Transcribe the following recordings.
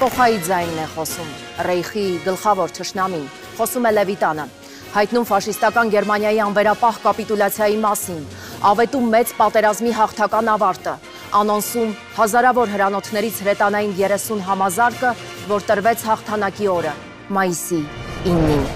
Էպոխայի ձայնն է խոսում, Ռեյխի գլխավոր թշնամին, խոսում է Լևիտանը, հայտնում ֆաշիստական Գերմանիայի անվերապահ կապիտուլյացիայի մասին, ավետում մեծ պատերազմի հաղթական ավարտը, անոնսում հազարավոր հրանոթներից հրետանային 30 համազարկը, որ տրվեց հաղթանակի օրը, մայիսի 9-ին։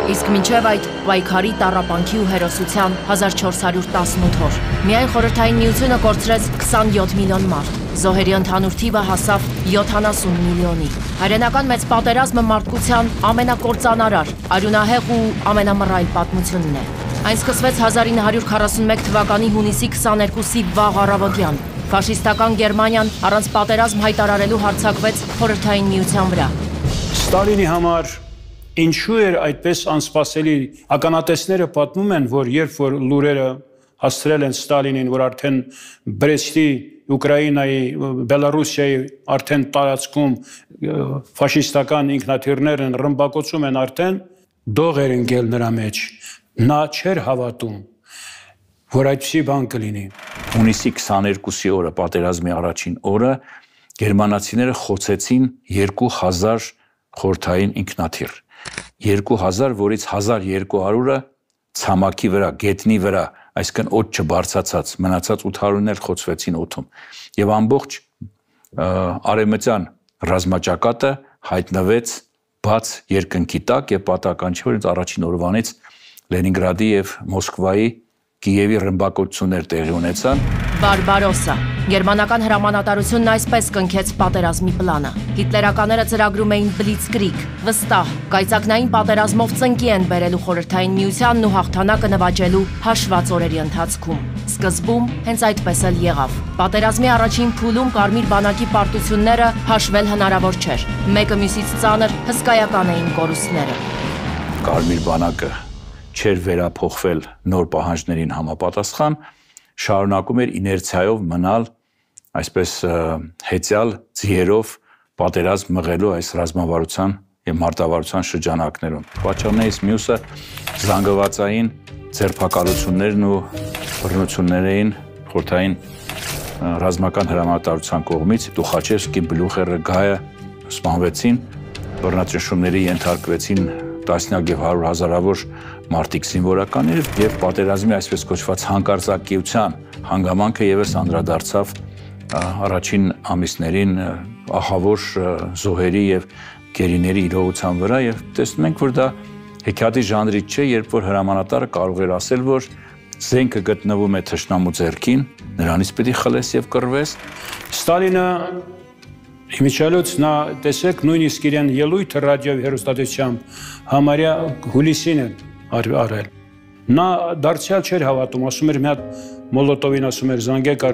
Իսկ մինչև այդ պայքարի տառապանքի ու հերոսության 1418 օր։ Միայն Խորհրդային Միությունը կորցրեց 27 միլիոն մարդ։ Զոհերի ընդհանուր թիվը հասավ 70 միլիոնի։ Հայրենական մեծ պատերազմը մարդկության ամենակործանարար, արյունահեղ ու ամենամռայլ պատմությունն է։ Այն սկսվեց 1941 թվականի հունիսի 22-ի վաղ առավոտյան։ Ֆաշիստական Գերմանիան առանց պատերազմ հայտարարելու հարձակվեց Խորհրդային Միության վրա։ Ստալինի համար ինչու էր այդպես անսպասելի, ականատեսները պատմում են, որ երբ որ լուրերը հասցրել են Ստալինին, որ արդեն Բրեստի, Ուկրաինայի, Բելարուսիայի արդեն տարածքում ֆաշիստական ինքնաթիռներ են, ռմբակոծում են արդեն, դող էր ընկել նրա մեջ, նա չէր հավատում, որ այդպիսի բան կլինի։ Հունիսի 22-ի օրը, պատերազմի առաջին օրը, գերմանացիները խոցեցին 2000 խորհրդային ինքնաթիռ։ 2000, որից 1200-ը ցամաքի վրա, գետնի վրա, այսինքն օդ չբարձացած, մնացած 800-ներ խոցվեցին օդում։ Եվ ամբողջ արևմտյան ռազմաճակատը հայտնվեց բաց երկնքի տակ եւ պատահական չէ, որ առաջին օրվանից Լենինգրադի եւ Մոսկվայի, Կիևի ռմբակոծություններ տեղի ունեցան։ Բարբարոսա։ Գերմանական հրամանատարությունն այսպես կնքեց պատերազմի պլանը։ Հիտլերականները ծրագրում էին բլիցկրիգ, վստահ, կայծակնային պատերազմով ծնկի են բերելու Խորհրդային Միությանն ու հաղթանակը նվաճելու հաշված օրերի ընթացքում։ Սկզբում հենց այդպես էլ եղավ։ Պատերազմի առաջին փուլում Կարմիր բանակի պարտությունները հաշվել հնարավոր չէր։ Մեկը մյուսից ծանր, հսկայական էին կորուստները։ Կարմիր բանակը չէր վերափոխվել նոր պահանջներին համապատասխան, շարունակում էր իներցիայով մնալ այսպես հեծյալ ձիերով պատերազմ մղելու այս ռազմավարության եւ մարտավարության շրջանակներում։ Պատճառներից մյուսը զանգվածային ձերբակալություններն ու բռնություններ էին խորհրդային ռազմական հրամանատարության կողմից։ Տուխաչևսկի, Բլյուխերը, Գայը սպանվեցին, բռնաճնշումների ենթարկվեցին տասնյակ եւ 100 հազարավոր մարտիկ զինվորականներ եւ պատերազմի այսպես կոչված հանկարծակիության հանգամանքը եւս անդրադարձավ առաջին ամիսներին ահավոր զոհերի եւ գերիների իրողության վրա եւ տեսնում ենք, որ դա հեքիաթի ժանրից չէ, երբ որ հրամանատարը կարող էր ասել, որ զենքը գտնվում է թշնամու ձեռքին, նրանից պետք է խլես եւ կռվես։ Ստալինը Իմիջիալոց նա տեսեք նույնիսկ իրեն ելույթը ռադիոյի հեռուստատեսությամբ համարյա հուլիսին են արել։ Նա դարձյալ չէր հավատում, ասում էր մի հատ Մոլոտովին ասում էր զանգեք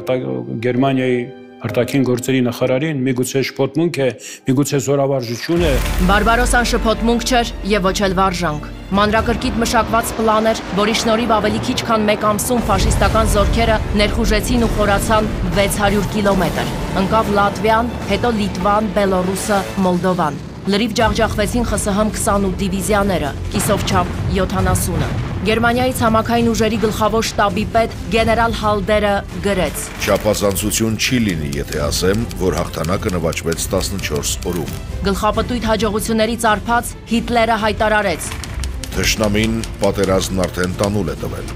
Գերմանիայի արտաքին գործերի նախարարին, միգուցե շփոթմունք է, միգուցե զորավարժություն է։ Բարբարոսան շփոթմունք չէր եւ ոչ էլ վարժանք։ Մանրակրկիտ մշակված պլան էր, որի շնորհիվ ավելի քիչ քան 1 ամսում ֆաշիստական զորքերը ներխուժեցին ու խորացան 600 կիլոմետր։ Ընկավ Լատվիան, հետո Լիտվան, Բելոռուսը, Մոլդովան։ Լրիվ ջախջախվեցին ԽՍՀՄ 28 դիվիզիաները, կիսով չափ 70-ը։ Գերմանիայի ցամաքային ուժերի գլխավոր շտաբի պետ գեներալ Հալդերը գրեց. Չափազանցություն չի լինի, եթե ասեմ, որ հաղթանակը նվաճվեց 14 օրում։ Գլխապտույտ հաջողություններից արփած Հիտլերը հայտարարեց. Թշնամին պատերազմն արդեն տանուլ է տվել։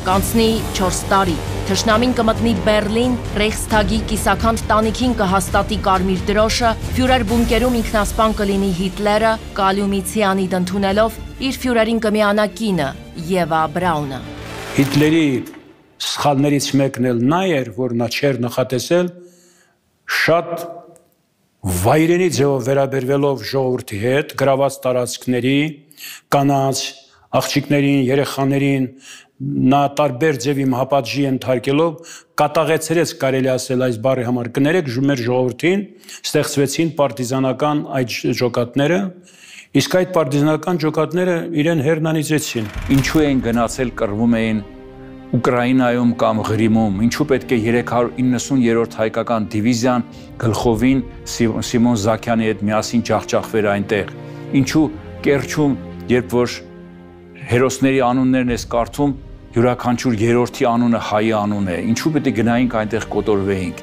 Կանցնի 4 տարի, թշնամին կմտնի Բերլին, Ռեյխստագի կիսաքանդ տանիքին կհաստատի կարմիր դրոշը, ֆյուրեր բունկերում ինքնասպան կլինի Հիտլերը, կալիումի ցիանիդ ընդունելով իր ֆյուրերին կմիանա կինը Եվա Բրաունը։ Հիտլերի սխալներից մեկն էլ նա էր, որ նա չէր նախատեսել շատ վայրենի ձևով վերաբերվելով ժողովրդի հետ, գրաված տարածքների, կանանց, աղջիկներին, երեխաներին, նա տարբեր ձևի մահապատժի ենթարկելով կատաղեցրեց, կարելի ասել այս բառի համար, կներեք մեր ժողովրդին, ստեղծվեցին պարտիզանական այդ ջոկատները, իսկ այդ պարտիզանական ջոկատները իրեն հեռնանիծեցին։ Ինչու էին գնացել, կռվում էին Ուկրաինայում կամ Ղրիմում, ինչու պետք է 390-րդ հայկական դիվիզիան գլխովին Սիմոն Զաքյանի հետ միասին ջախջախվեր այնտեղ, ինչու Կերչում, երբ որ հերոսների անուններն ես կարդում, յուրաքանչյուր երրորդի անունը հայի անուն է, ինչու պետք է գնայինք այնտեղ կոտորվեինք։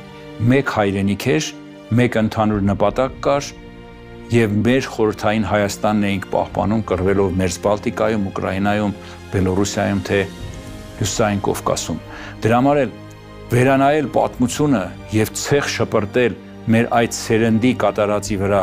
Մեկ հայրենիք էր, մեկ ընդհանուր նպատակ կար եւ մեր խորհրդային Հայաստանն էինք պահպանում կռվելով Մերձբալտիկայում, Ուկրաինայում, Բելոռուսիայում թե Հյուսիսային Կովկասում։ Դրա համար էլ վերանայել պատմությունը եւ ցեղ շպրտել մեր այդ սերնդի կատարածի վրա,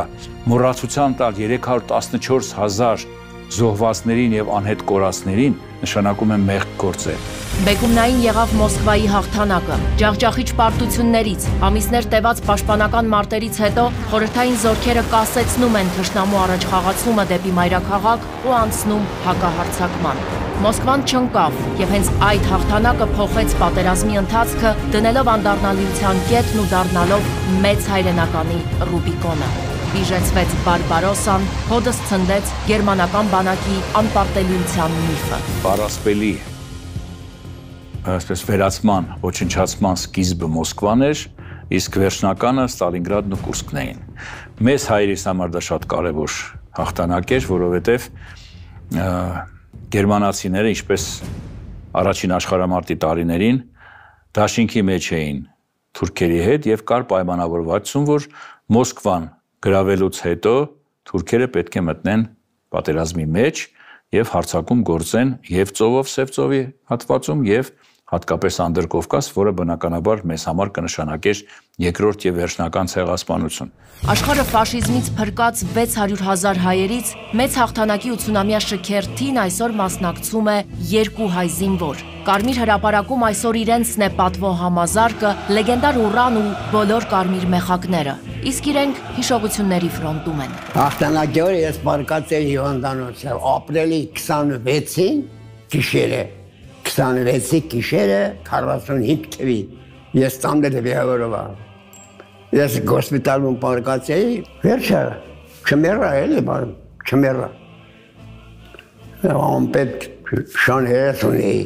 մոռացության տալ 314,000 զոհվածներին եւ անհետ կորածներին նշանակում է մեղք գործել։ Բեկումնային եղավ Մոսկվայի հաղթանակը, ջախջախիչ պարտություններից, ամիսներ տևած պաշտպանական մարտերից հետո խորհրդային զորքերը կասեցնում են թշնամու առաջխաղացումը դեպի մայրաքաղաք ու անցնում հակահարձակման։ Մոսկվան չընկավ եւ հենց այդ հաղթանակը փոխեց պատերազմի ընթացքը, դնելով անդառնալիության կետն ու դառնալով մեծ հայրենականի Ռուբիկոնը։ Բիժեցվեց Բարբարոսան, հոդս ցնդեց գերմանական բանակի անպարտելիության միֆը։ Պարասպելի այսպես վերացման, ոչնչացման սկիզբը Մոսկվան էր, իսկ վերջնականը Ստալինգրադն ու Կուրսկն էին։ Մեզ հայերիս համար դա շատ կարևոր հաղթանակ էր, որովհետև գերմանացիները, ինչպես առաջին աշխարհամարտի տարիներին, դաշինքի մեջ էին թուրքերի հետ եւ կար պայմանավորվածություն, որ Մոսկվան գրավելուց հետո թուրքերը պետք է մտնեն պատերազմի մեջ եւ հարձակում գործեն եւ ծովով Սև ծովի հատվածում եւ հատկապես Անդրկովկաս, որը բնականաբար մեզ համար կնշանակեր երկրորդ եւ վերջնական ցեղասպանություն։ Աշխարհը ֆաշիզմից փրկած 600,000 հայերից մեծ հաղթանակի 80-ամյա շքերթին այսօր մասնակցում է 2 հայ զինվոր։ Կարմիր հրապարակում այսօր իրենցն է պատվո համազարկը, լեգենդար Ուրան ու բոլոր կարմիր մեխակները։ Իսկ իրենք հիշողությունների ֆրոնտում են։ Հաղթանակի օրը ես բարկած էի հիվանդանոցը, ապրիլի 26-ին գիշերը, 26-ի գիշերը 45 թվի, ես տանդել վիավորովա։ Ես գոսպիտալում բարկած էի, վերջը, չմերա էլի բան, չմերա։ Ամպետ շան հերես ունեի,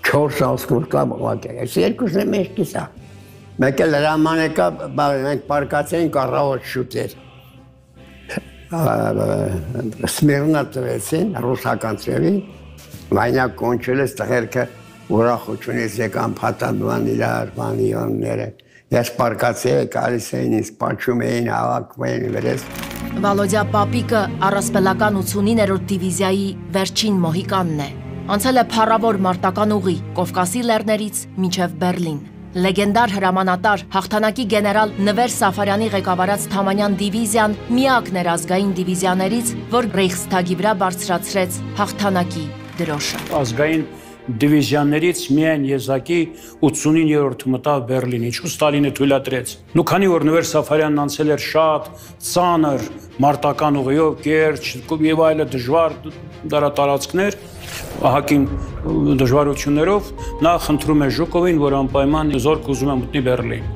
4 ասկուրկա բաղակ է, ես երկուսն է մեջքիսա։ Մեկ էլ հրամանեկա, մենք պարկած էինք առավոտ շուտեր։ Սմիրնա տվեցին, ռուսական ծևի, վայնակ կոնչել ես տղերքը ուրախությունից եկան փաթանման իրար, բանիոնները։ Ես պարկած էի, կալիս էին, ինձ պաչում էին, հավաքում էին վերես։ Վալոդյա Պապիկը առասպելական 89-րդ դիվիզիայի վերջին մոհիկանն է։ Անցել է փառավոր մարտական ուղի Կովկասի լեռներից մինչև Բերլին։ Լեգենդար հրամանատար հաղթանակի գեներալ Նվեր Սաֆարյանի ղեկավարած Թամանյան դիվիզիան միակն էր ազգային դիվիզիաներից, որ Ռեյխստագի վրա բարձրացրեց հաղթանակի դրոշը։ Ազգային դիվիզիաներից միայն եզակի 89-րդը մտավ Բերլին, ինչու Ստալինը թույլատրեց։ Ու քանի որ Նվեր Սաֆարյանն անցել էր շատ ծանր մարտական ուղիով, Կերճ եւ այլ դժվար դարատարածքներ, ահագին դժվարություններով, նա խնդրում է Ժուկովին, որ անպայման զորք ուզում է մտնի Բերլին։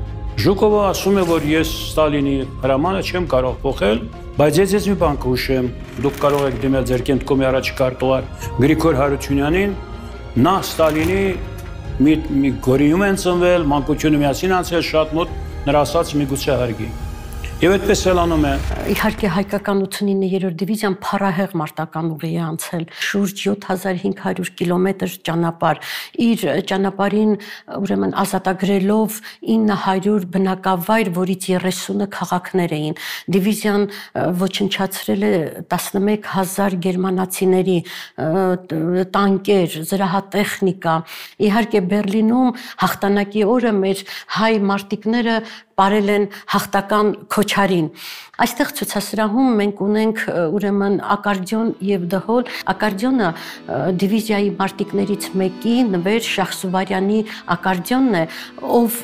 Ժուկովը ասում է, որ ես Ստալինի հրամանը չեմ կարող փոխել, բայց ես մի բան կհուշեմ, դուք կարող եք դիմել ձեր կենտկոմի առաջիկա արտուղար Գրիգոր Հարությունյանին, նա Ստալինի մի գորիում են ծնվել, մանկությունը միասին անցել, շատ մոտ նրա ասած միգուցե հարգի։ Եվ այդպես էլ անում է։ Իհարկե հայկական 89-րդ դիվիզիան փառահեղ մարտական ուղի է անցել, շուրջ 7500 կիլոմետր ճանապարհ, իր ճանապարհին ուրեմն ազատագրելով 900 բնակավայր, որից 30-ը քաղաքներ էին։ Դիվիզիան ոչնչացրել է 11000 գերմանացիների տանկեր, զրահատեխնիկա։ Իհարկե Բերլինում հաղթանակի օրը մեր հայ մարտիկները parել են հաղթական քոչարին։ Այստեղ ցուցասրահում մենք ունենք ուրեմն ակարդիոն եւ դհոլ։ Ակարդիոնը դիվիզիայի մարտիկներից մեկի Նվեր Շախսուվարյանի ակարդիոնն է, ով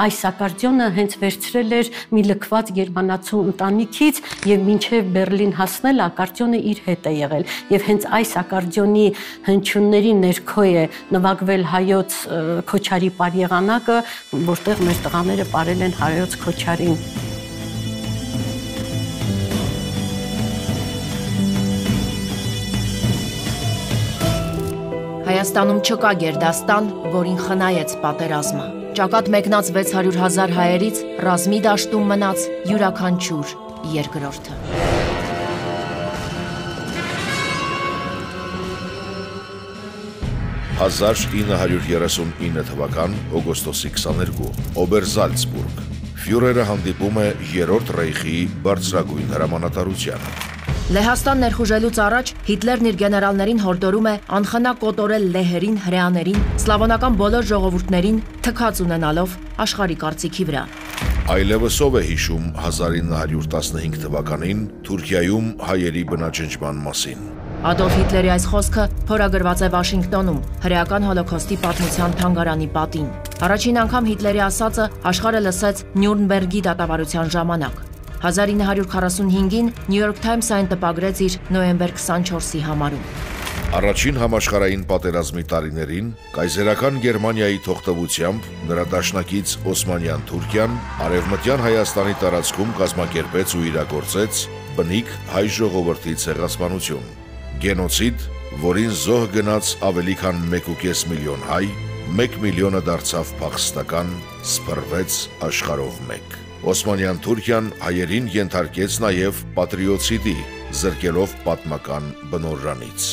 այս ակարդիոնը հենց վերցրել էր մի լքված գերմանացու ընտանիքից եւ մինչեւ Բերլին հասնել ակարդիոնը իր հետ է եղել։ Եվ հենց այս ակարդիոնի հնչյունների ներքո է նվագվել հայոց քոչարի պարեղանակը, որտեղ մեր տղաները parել են հայոց քոչարին։ Հայաստանում չկա գերդաստան, որին խնայեց պատերազմը։ Ճակատ մեկնած 600,000 հայերից ռազմի դաշտում մնաց յուրաքանչյուր երկրորդը։ 1939 թվական օգոստոսի 22 Օբերզալցբուրգ ֆյուրերը հանդիպում է Երրորդ Ռեյխի բարձրագույն հրամանատարությանը։ Լեհաստան ներխուժելուց առաջ Հիտլերն իր գեներալներին հորդորում է անխնա կոտորել լեհերին, հրեաներին, սլավոնական բոլոր ժողովուրդներին թքած ունենալով աշխարհի կարծիքի վրա։ Այլևս ով է հիշում 1915 թվականին Թուրքիայում հայերի բնաջնջման մասին։ Ադոլֆ Հիտլերի այս խոսքը փորագրված է Վաշինգտոնում, հրեական հոլոքոստի պատմության թանգարանի պատին։ Առաջին անգամ Հիտլերի ասածը աշխարհը լսեց Նյուրնբերգի դատավարության ժամանակ։ 1945-ին New York Times այն տպագրեց իր նոյեմբեր 24-ի համարում։ Առաջին համաշխարհային պատերազմի տարիներին կայսերական Գերմանիայի թողտվությամբ նրա դաշնակից Օսմանյան Թուրքիան արևմտյան Հայաստանի տարածքում կազմակերպեց ու իրագործեց բնիկ հայ ժողովրդի ցեղասպանություն։ Գենոցիդ, որին զոհ գնաց ավելի քան 1.5 միլիոն հայ, 1 միլիոնը դարձավ փախստական, սփռվեց աշխարհով մեկ։ Օսմանյան Թուրքիան հայերին ենթարկեց նաև պատրիոտիդի, զրկելով պատմական բնօրրանից։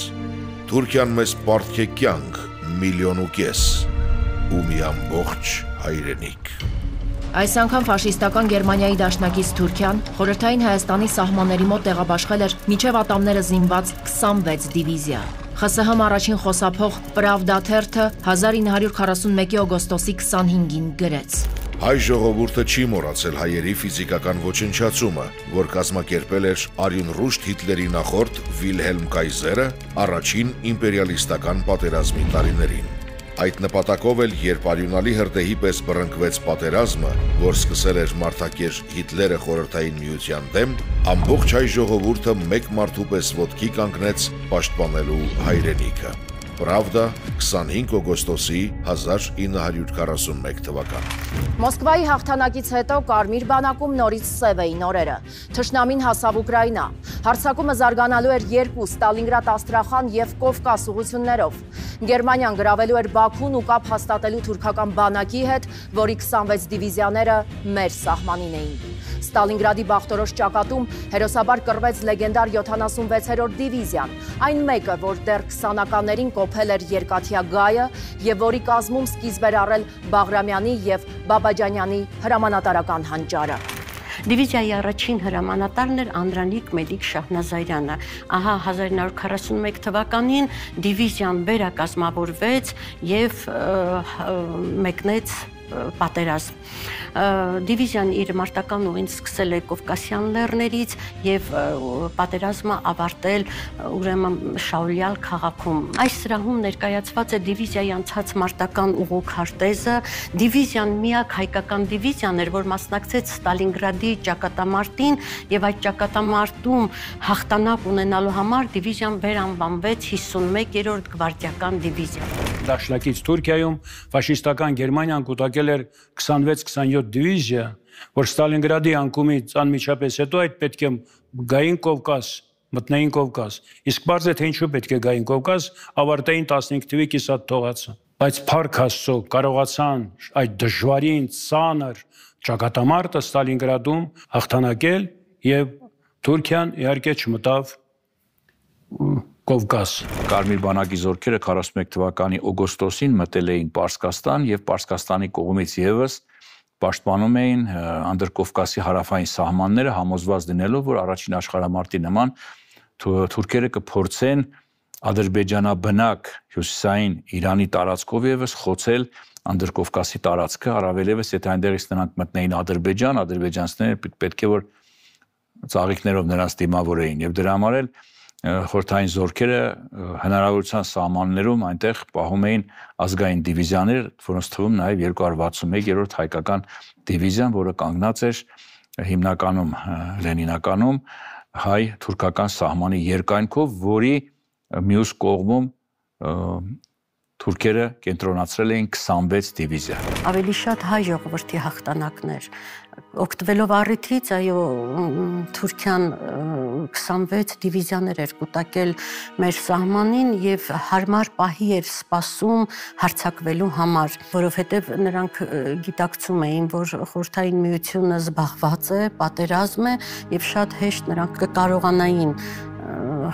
Թուրքիան մեզ պարտք է կյանք, 1,5 միլիոն ու մի ամբողջ հայրենիք։ Այս անգամ ֆաշիստական Գերմանիայի դաշնակից Թուրքիան խորհրդային Հայաստանի սահմանների մոտ տեղաբաշխել էր միջև ատամները զինված 26 դիվիզիա։ ԽՍՀՄ առաջին խոսափող Պրավդա թերթը 1941-ի օգոստոսի 25-ին գրեց. Հայ ժողովուրդը չի մոռացել հայերի ֆիզիկական ոչնչացումը, որ կազմակերպել էր արյունռուշտ Հիտլերի նախորդ Վիլհելմ Կայզերը առաջին իմպերիալիստական պատերազմի տարիներին։ Այդ նպատակով էլ, երբ արյունալի հրդեհի պես բռնկվեց պատերազմը, որ սկսել էր մարդակեր Հիտլերը խորհրդային միության դեմ, ամբողջ հայ ժողովուրդը մեկ մարդու պես ոտքի կանգնեց պաշտպանելու հայրենիքը։ Պրավդա 25 օգոստոսի 1941 թվական։ Մոսկվայի հաղթանակից հետո Կարմիր բանակում նորից սև էին օրերը։ Թշնամին հասավ Ուկրաինա։ Հարձակումը զարգանալու էր երկու Ստալինգրադ, Աստրախան եւ Կովկաս ուղություններով։ Գերմանիան գրավելու էր Բաքուն ու կապ հաստատելու թուրքական բանակի հետ, որի 26 դիվիզիաները մեր սահմանին էին։ Ստալինգրադի բախտորոշ ճակատում հերոսաբար կռվեց լեգենդար 76-րդ դիվիզիան, այն մեկը, որ դեռ 20-ականներին կոփել էր Երկաթյա գայը եւ որի կազմում սկիզբ էր առել Բաղրամյանի եւ Բաբաջանյանի հրամանատարական հանճարը։ Դիվիզիայի առաջին հրամանատարն էր Անդրանիկ Մեդիկ Շահնազարյանը։ Ահա 1941 թվականին դիվիզիան վերակազմավորվեց եւ մեկնեց պատերազմ։ Դիվիզիան իր մարտական ուղին սկսել է Կովկասյան լեռներից եւ պատերազմը ավարտել ուրեմն Շաուլյալ քաղաքում։ Այս սրահում ներկայացված է դիվիզիայի անցած մարտական ուղու քարտեզը։ Դիվիզիան միակ հայկական դիվիզիան էր, որ մասնակցեց Ստալինգրադի ճակատամարտին եւ այդ ճակատամարտում հաղթանակ ունենալու համար դիվիզիան վերանվանվեց 51-րդ գվարդիական դիվիզիա։ Դաշնակից Թուրքիայում ֆաշիստական Գերմանիան կուտակել էր 26-27 դիվիզիա, որ Ստալինգրադի անկումից անմիջապես հետո այդ պետք է գային Կովկաս, մտնեին Կովկաս։ Իսկ բարձ է թե ինչու պետք է գային Կովկաս, ավարտեին 15 թվականի կիսատ թողածը։ Բայց փառք Աստծո կարողացան այդ դժվարին ծանր ճակատամարտը Ստալինգրադում հաղթանակել եւ Թուրքիան իհարկե չմտավ Կովկաս։ Կարմիր բանակի զորքերը 41 թվականի օգոստոսին մտել էին Պարսկաստան եւ Պարսկաստանի կողմից եւս պաշտպանում էին Անդրկովկասի հարավային սահմանները, համոզված լինելով, որ առաջին աշխարհամարտի նման թուրքերը կփորձեն ադրբեջանաբնակ հյուսիսային Իրանի տարածքով եւս խոցել Անդրկովկասի տարածքը, առավելևս եթե այնտեղից նրանք մտնեին Ադրբեջան, ադրբեջանցիները պետք է որ ծաղիկներով նրանց դիմավորեին եւ դրա համար էլ խորհրդային զորքերը հնարավորության սահմաններում այնտեղ պահում էին ազգային դիվիզիաներ, որոնց թվում նաև 261-րդ հայկական դիվիզիան, որը կանգնած էր հիմնականում Լենինականում հայ-թուրքական սահմանի երկայնքով, որի մյուս կողմում թուրքերը կենտրոնացրել էին 26 դիվիզիա։ Ավելի շատ հայ ժողովրդի հաղթանակներ։ Օգտվելով առիթից, այո, Թուրքիան 26 դիվիզիաներ էր կուտակել մեր սահմանին եւ հարմար պահի էր սպասում հարձակվելու համար, որովհետեւ նրանք գիտակցում էին, որ խորհրդային միությունը զբաղված է, պատերազմ է եւ շատ հեշտ նրանք կկարողանային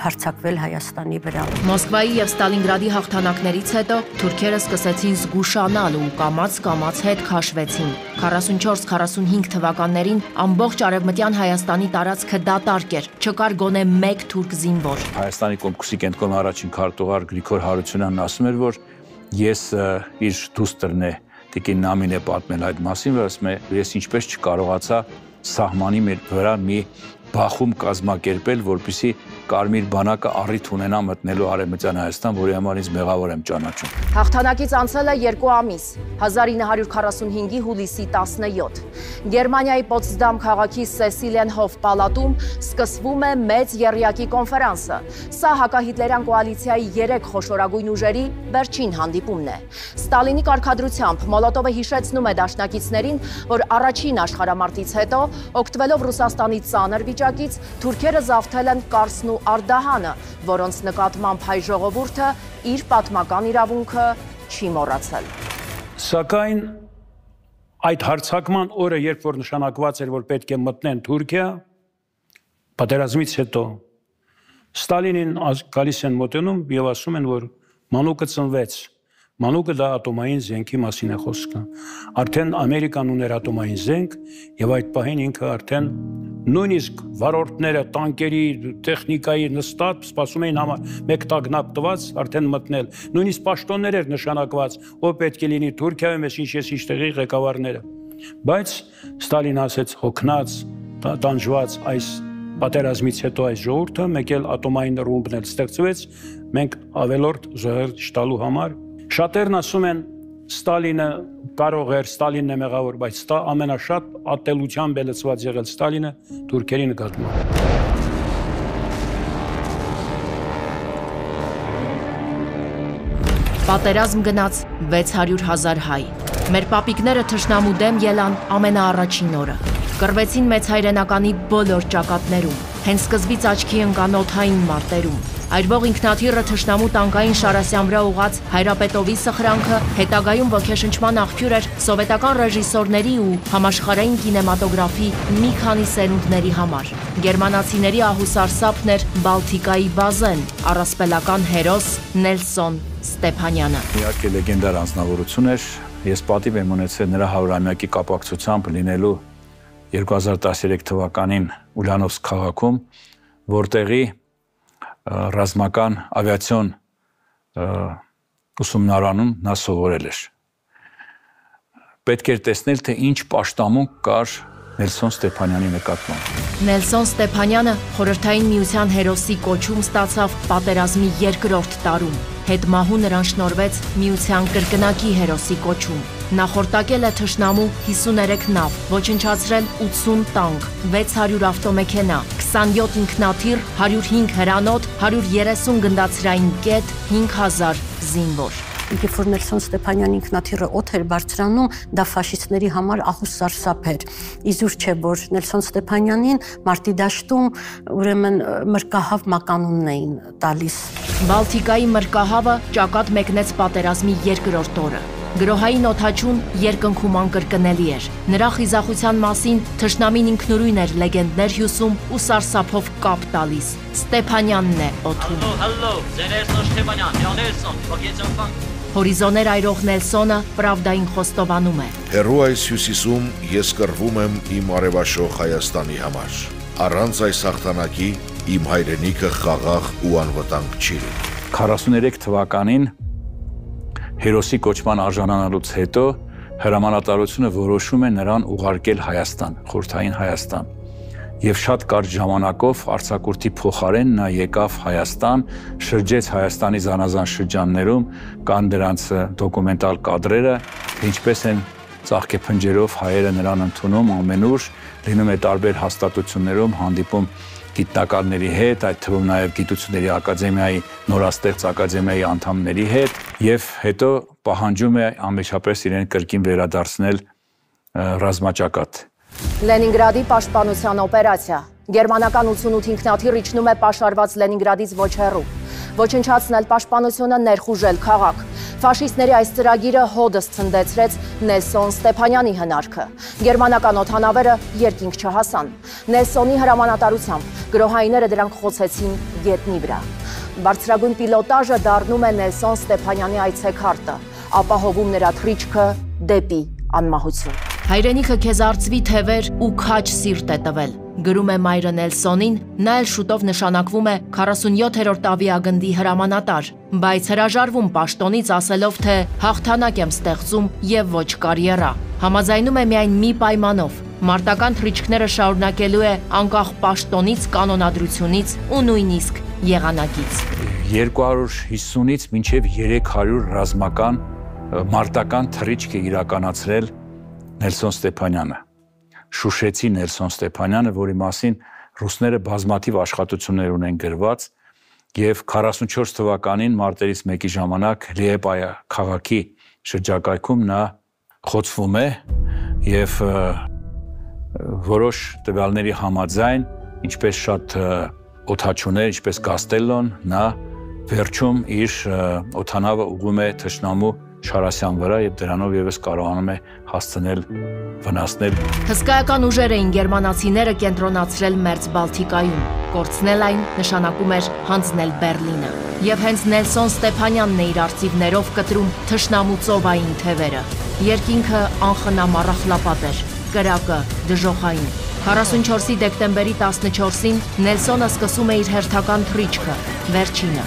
հարձակվել Հայաստանի վրա։ Մոսկվայի եւ Ստալինգրադի հաղթանակներից հետո թուրքերը սկսեցին զգուշանալ ու կամաց հետ քաշվեցին։ 44-45 թվականներին ամբողջ արևմտյան Հայաստանի տարածքը դատարկ էր, չկար գոնե մեկ թուրք զինվոր։ Հայաստանի Կոմկուսի կենտրոնի առաջին քարտուղար Գրիգոր Հարությունյանն ասում էր, որ ես իր դուստրն է Տիկին Նամին է պատմել այդ մասին, որ ասում է, ես ինչպես չկարողացա սահմանի վրա մի բախում կազմակերպել, որպեսզի Կարմիր բանակը առիթ ունենա մտնելու Արևմտյան Հայաստան, որի համար ինձ մեղավոր եմ ճանաչում։ Հաղթանակից անցել է 2 ամիս, 1945-ի հուլիսի 17։ Գերմանիայի Պոտսդամ քաղաքի Սեսիլիենհոֆ պալատում սկսվում է մեծ եռյակի կոնֆերանսը։ Սա հակահիտլերյան կոալիցիայի 3 խոշորագույն ուժերի վերջին հանդիպումն է։ Ստալինի կարգադրությամբ Մոլոտովը հիշեցնում է դաշնակիցներին, որ առաջին աշխարհամարտից հետո, օգտվելով Ռուսաստանի ծանր վիճակից, թուրքերը զավթել են Կարսն ու Արդահանը, որոնց նկատմամբ հայ ժողովուրդը իր պատմական իրավունքը չի մոռացել։ Սակայն այդ հարձակման օրը, երբ որ նշանակված էր, որ պետք է մտնեն Թուրքիա, պատերազմից հետո Ստալինին գալիս են մոտենում եւ ասում են, որ մանուկը ծնվեց։ Մանուկը դա ատոմային զենքի մասին է խոսքը։ Արդեն Ամերիկան ուներ ատոմային զենք եւ այդ պահին ինքը արդեն նույնիսկ վարորդները տանկերի, տեխնիկայի նստած սպասում էին մեկ տագնապ տված արդեն մտնել։ Նույնիսկ պաշտոններ էր նշանակված, ով պետք է լինի Թուրքիայում, ես ինչ տեղի ղեկավարները։ Բայց Ստալին ասեց հոգնած, տանջված այս պատերազմից հետո այս ժողովուրդը մեկ էլ ատոմային ռումբն էլ ստեղծվեց, մենք ավելորդ զոհեր չտալու համար։ Շատերն ասում են Ստալինը կարող էր, Ստալինն է մեղավոր, բայց ամենաշատ ատելությամբ է լցված եղել Ստալինը թուրքերի նկատմամբ։ Պատերազմ գնաց 600,000 հայ։ Մեր պապիկները թշնամու դեմ ելան ամենաառաջին օրը։ Կռվեցին մեծ հայրենականի բոլոր ճակատներում, հենց սկզբից աչքի ընկան օդային մարտերում։ Այրվող ինքնաթիռը թշնամու տանկային Շարասյան վրա ուղղած Հայրապետովի սխրանքը հետագայում ոգեշնչման աղբյուր էր սովետական ռեժիսորների ու համաշխարհային կինեմատոգրաֆի մի քանի սերունդների համար։ Գերմանացիների ահուսարսափն էր Բալթիկայի բազեն, առասպելական հերոս Նելսոն Ստեփանյանը։ Իհարկե լեգենդար անձնավորություն էր, ես պատիվ եմ ունեցել նրա 100-ամյակի կապակցությամբ լինելու 2013 թվականին Ուլյանովսկ քաղաքում, որտեղի ռազմական ավիացիոն ուսումնարանում նա սովորել էր։ Պետք էր տեսնել, թե ինչ պաշտամունք կար Նելսոն Ստեփանյանի նկատմամբ։ Նելսոն Ստեփանյանը խորհրդային միության հերոսի կոչում ստացավ պատերազմի 2-րդ տարում։ Հետմահու նրան շնորհվեց միության կրկնակի հերոսի կոչում։ Նախորդակել է թշնամու 53 նավ, ոչնչացրել 80 տանկ, 600 ավտոմեքենա, 27 ինքնաթիռ, 105 հրանոթ, 130 գնդացրային կետ, 5000 զինվոր։ Երբ որ Նելսոն Ստեփանյանի ինքնաթիռը օդ էր բարձրանում, դա ֆաշիստների համար ահուսարսափ էր։ Իզուր չէ, որ Նելսոն Ստեփանյանին մարտի դաշտում ուրեմն մրկահավ մականունն էին տալիս։ Բալթիկայի մրկահավը ճակատ մեկնեց պատերազմի 2-րդ օրը։ Գրոհային օդաչուն երկնքում անկրկնելի էր։ Նրա խիզախության մասին թշնամին ինքնուրույն էր լեգենդներ հյուսում ու սարսափով կապ տալիս։ Ստեփանյանն է օդում։ Հորիզոներ այրող Նելսոնը Պրավդային խոստովանում է։ Հերո այս հյուսիսում ես կռվում եմ իմ արևաշող Հայաստանի համար։ Առանց այս հաղթանակի իմ հայրենիքը խաղաղ ու անվտանգ չի լինի։ 43 թվականին հերոսի կոչման արժանանալուց հետո հրամանատարությունը որոշում է նրան ուղարկել Հայաստան, խորհրդային Հայաստան։ Եվ շատ կարճ ժամանակով արձակուրդի փոխարեն նա եկավ Հայաստան, շրջեց Հայաստանի զանազան շրջաններում, կան դրանց դոկումենտալ կադրերը, ինչպես են ծաղկեփնջերով հայերը նրան ընդունում ամենուր, լինում է տարբեր հաստատություններում, հանդիպում գիտնականների հետ, այդ թվում նաև Գիտությունների ակադեմիայի նորաստեղծ ակադեմիայի անդամների հետ եւ հետո պահանջում է անմիջապես իրեն կրկին վերադարձնել ռազմաճակատ։ Լենինգրադի պաշտպանության օպերացիա։ Գերմանական 88 ինքնաթիռ իջնում է պաշարված Լենինգրադից ոչ հեռու։ Ոչնչացնել պաշտպանությունը, ներխուժել քաղաք։ Ֆաշիստների այս ծրագիրը հոդս ցնդեցրեց Նելսոն Ստեփանյանի հնարքը։ Գերմանական օդանավերը երկինք չհասան։ Նելսոնի հրամանատարությամբ գրոհայինները դրանք խոցեցին գետնի վրա։ Բարձրագույն պիլոտաժը դառնում է Նելսոն Ստեփանյանի այցեքարտը, ապահովում նրա թռիչքը դեպի անմահություն։ Հայրենիքը քեզ արծվի թևեր ու քաջ սիրտ է տվել, գրում է մայրը Նելսոնին, նա էլ շուտով նշանակվում է 47-րդ ավիագնդի հրամանատար, բայց հրաժարվում պաշտոնից ասելով, թե հաղթանակ եմ ստեղծում եւ ոչ կարիերա։ Համաձայնում է միայն մի պայմանով՝ մարտական թռիչքները շարունակելու է անկախ պաշտոնից, կանոնադրությունից ու նույնիսկ եղանակից։ 250-ից մինչև 300 ռազմական մարտական թռիչք է իրականացրել Նելսոն Ստեփանյանը, շուշեցի Նելսոն Ստեփանյանը, որի մասին ռուսները բազմաթիվ աշխատություններ ունեն գրված, եւ 44 թվականին մարտերից մեկի ժամանակ Լիեպայա քաղաքի շրջակայքում նա խոցվում է եւ որոշ տվյալների համաձայն, ինչպես շատ օդաչուներ, ինչպես Կաստելլոն, նա վերջում իր օդանավը ուղղում է թշնամու Շարասյան վրա եւ դրանով եւս կարողանում է հասցնել վնասներ։ Հսկայական ուժեր էին գերմանացիները կենտրոնացրել Մերձ Բալթիկայում։ Կորցնել այն նշանակում էր հանձնել Բերլինը։ Եվ հենց Նելսոն Ստեփանյանն է իր արծիվներով կտրում թշնամու ծովային թևերը։ Երկինքը անխնամառախլապատ էր, կրակը դժոխային։ 44-ի դեկտեմբերի 14-ին Նելսոնը սկսում է իր հերթական թռիչքը, վերջինը։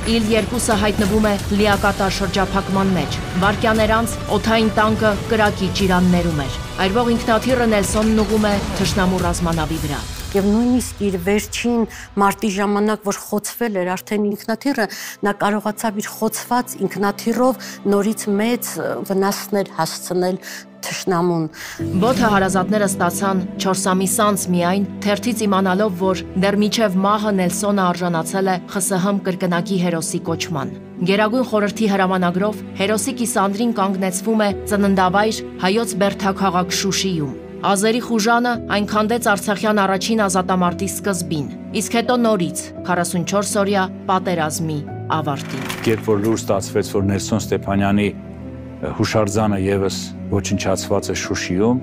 Իլ-2-ը հայտնվում է լիակատար շրջափակման մեջ։ Վայրկյաներ անց օդային տանկը կրակի ճիրաններում էր։ Այրվող ինքնաթիռը Նելսոնն ուղղում է թշնամու ռազմանավի վրա։ Եվ նույնիսկ իր վերջին մարտի ժամանակ, որ խոցվել էր արդեն ինքնաթիռը, նա կարողացավ իր խոցված ինքնաթիռով նորից մեծ վնասներ հասցնել թշնամուն։ Բոթը հարազատները ստացան 4 ամիս անց միայն, թերթից իմանալով, որ դեռ մինչև մահը Նելսոնը արժանացել է ԽՍՀՄ կրկնակի հերոսի կոչման։ Գերագույն խորհրդի հրամանագրով հերոսի կիսանդրին կանգնեցվում է ծննդավայր հայոց բերդաքաղաք Շուշիում։ Ազերի խուժանը այն քանդեց Արցախյան առաջին ազատամարտի սկզբին, իսկ հետո նորից 44-օրյա պատերազմի ավարտին։ Երբ որ լուր ստացվեց, որ Նելսոն Ստեփանյանի հուշարձանը եւս ոչնչացված է Շուշիում,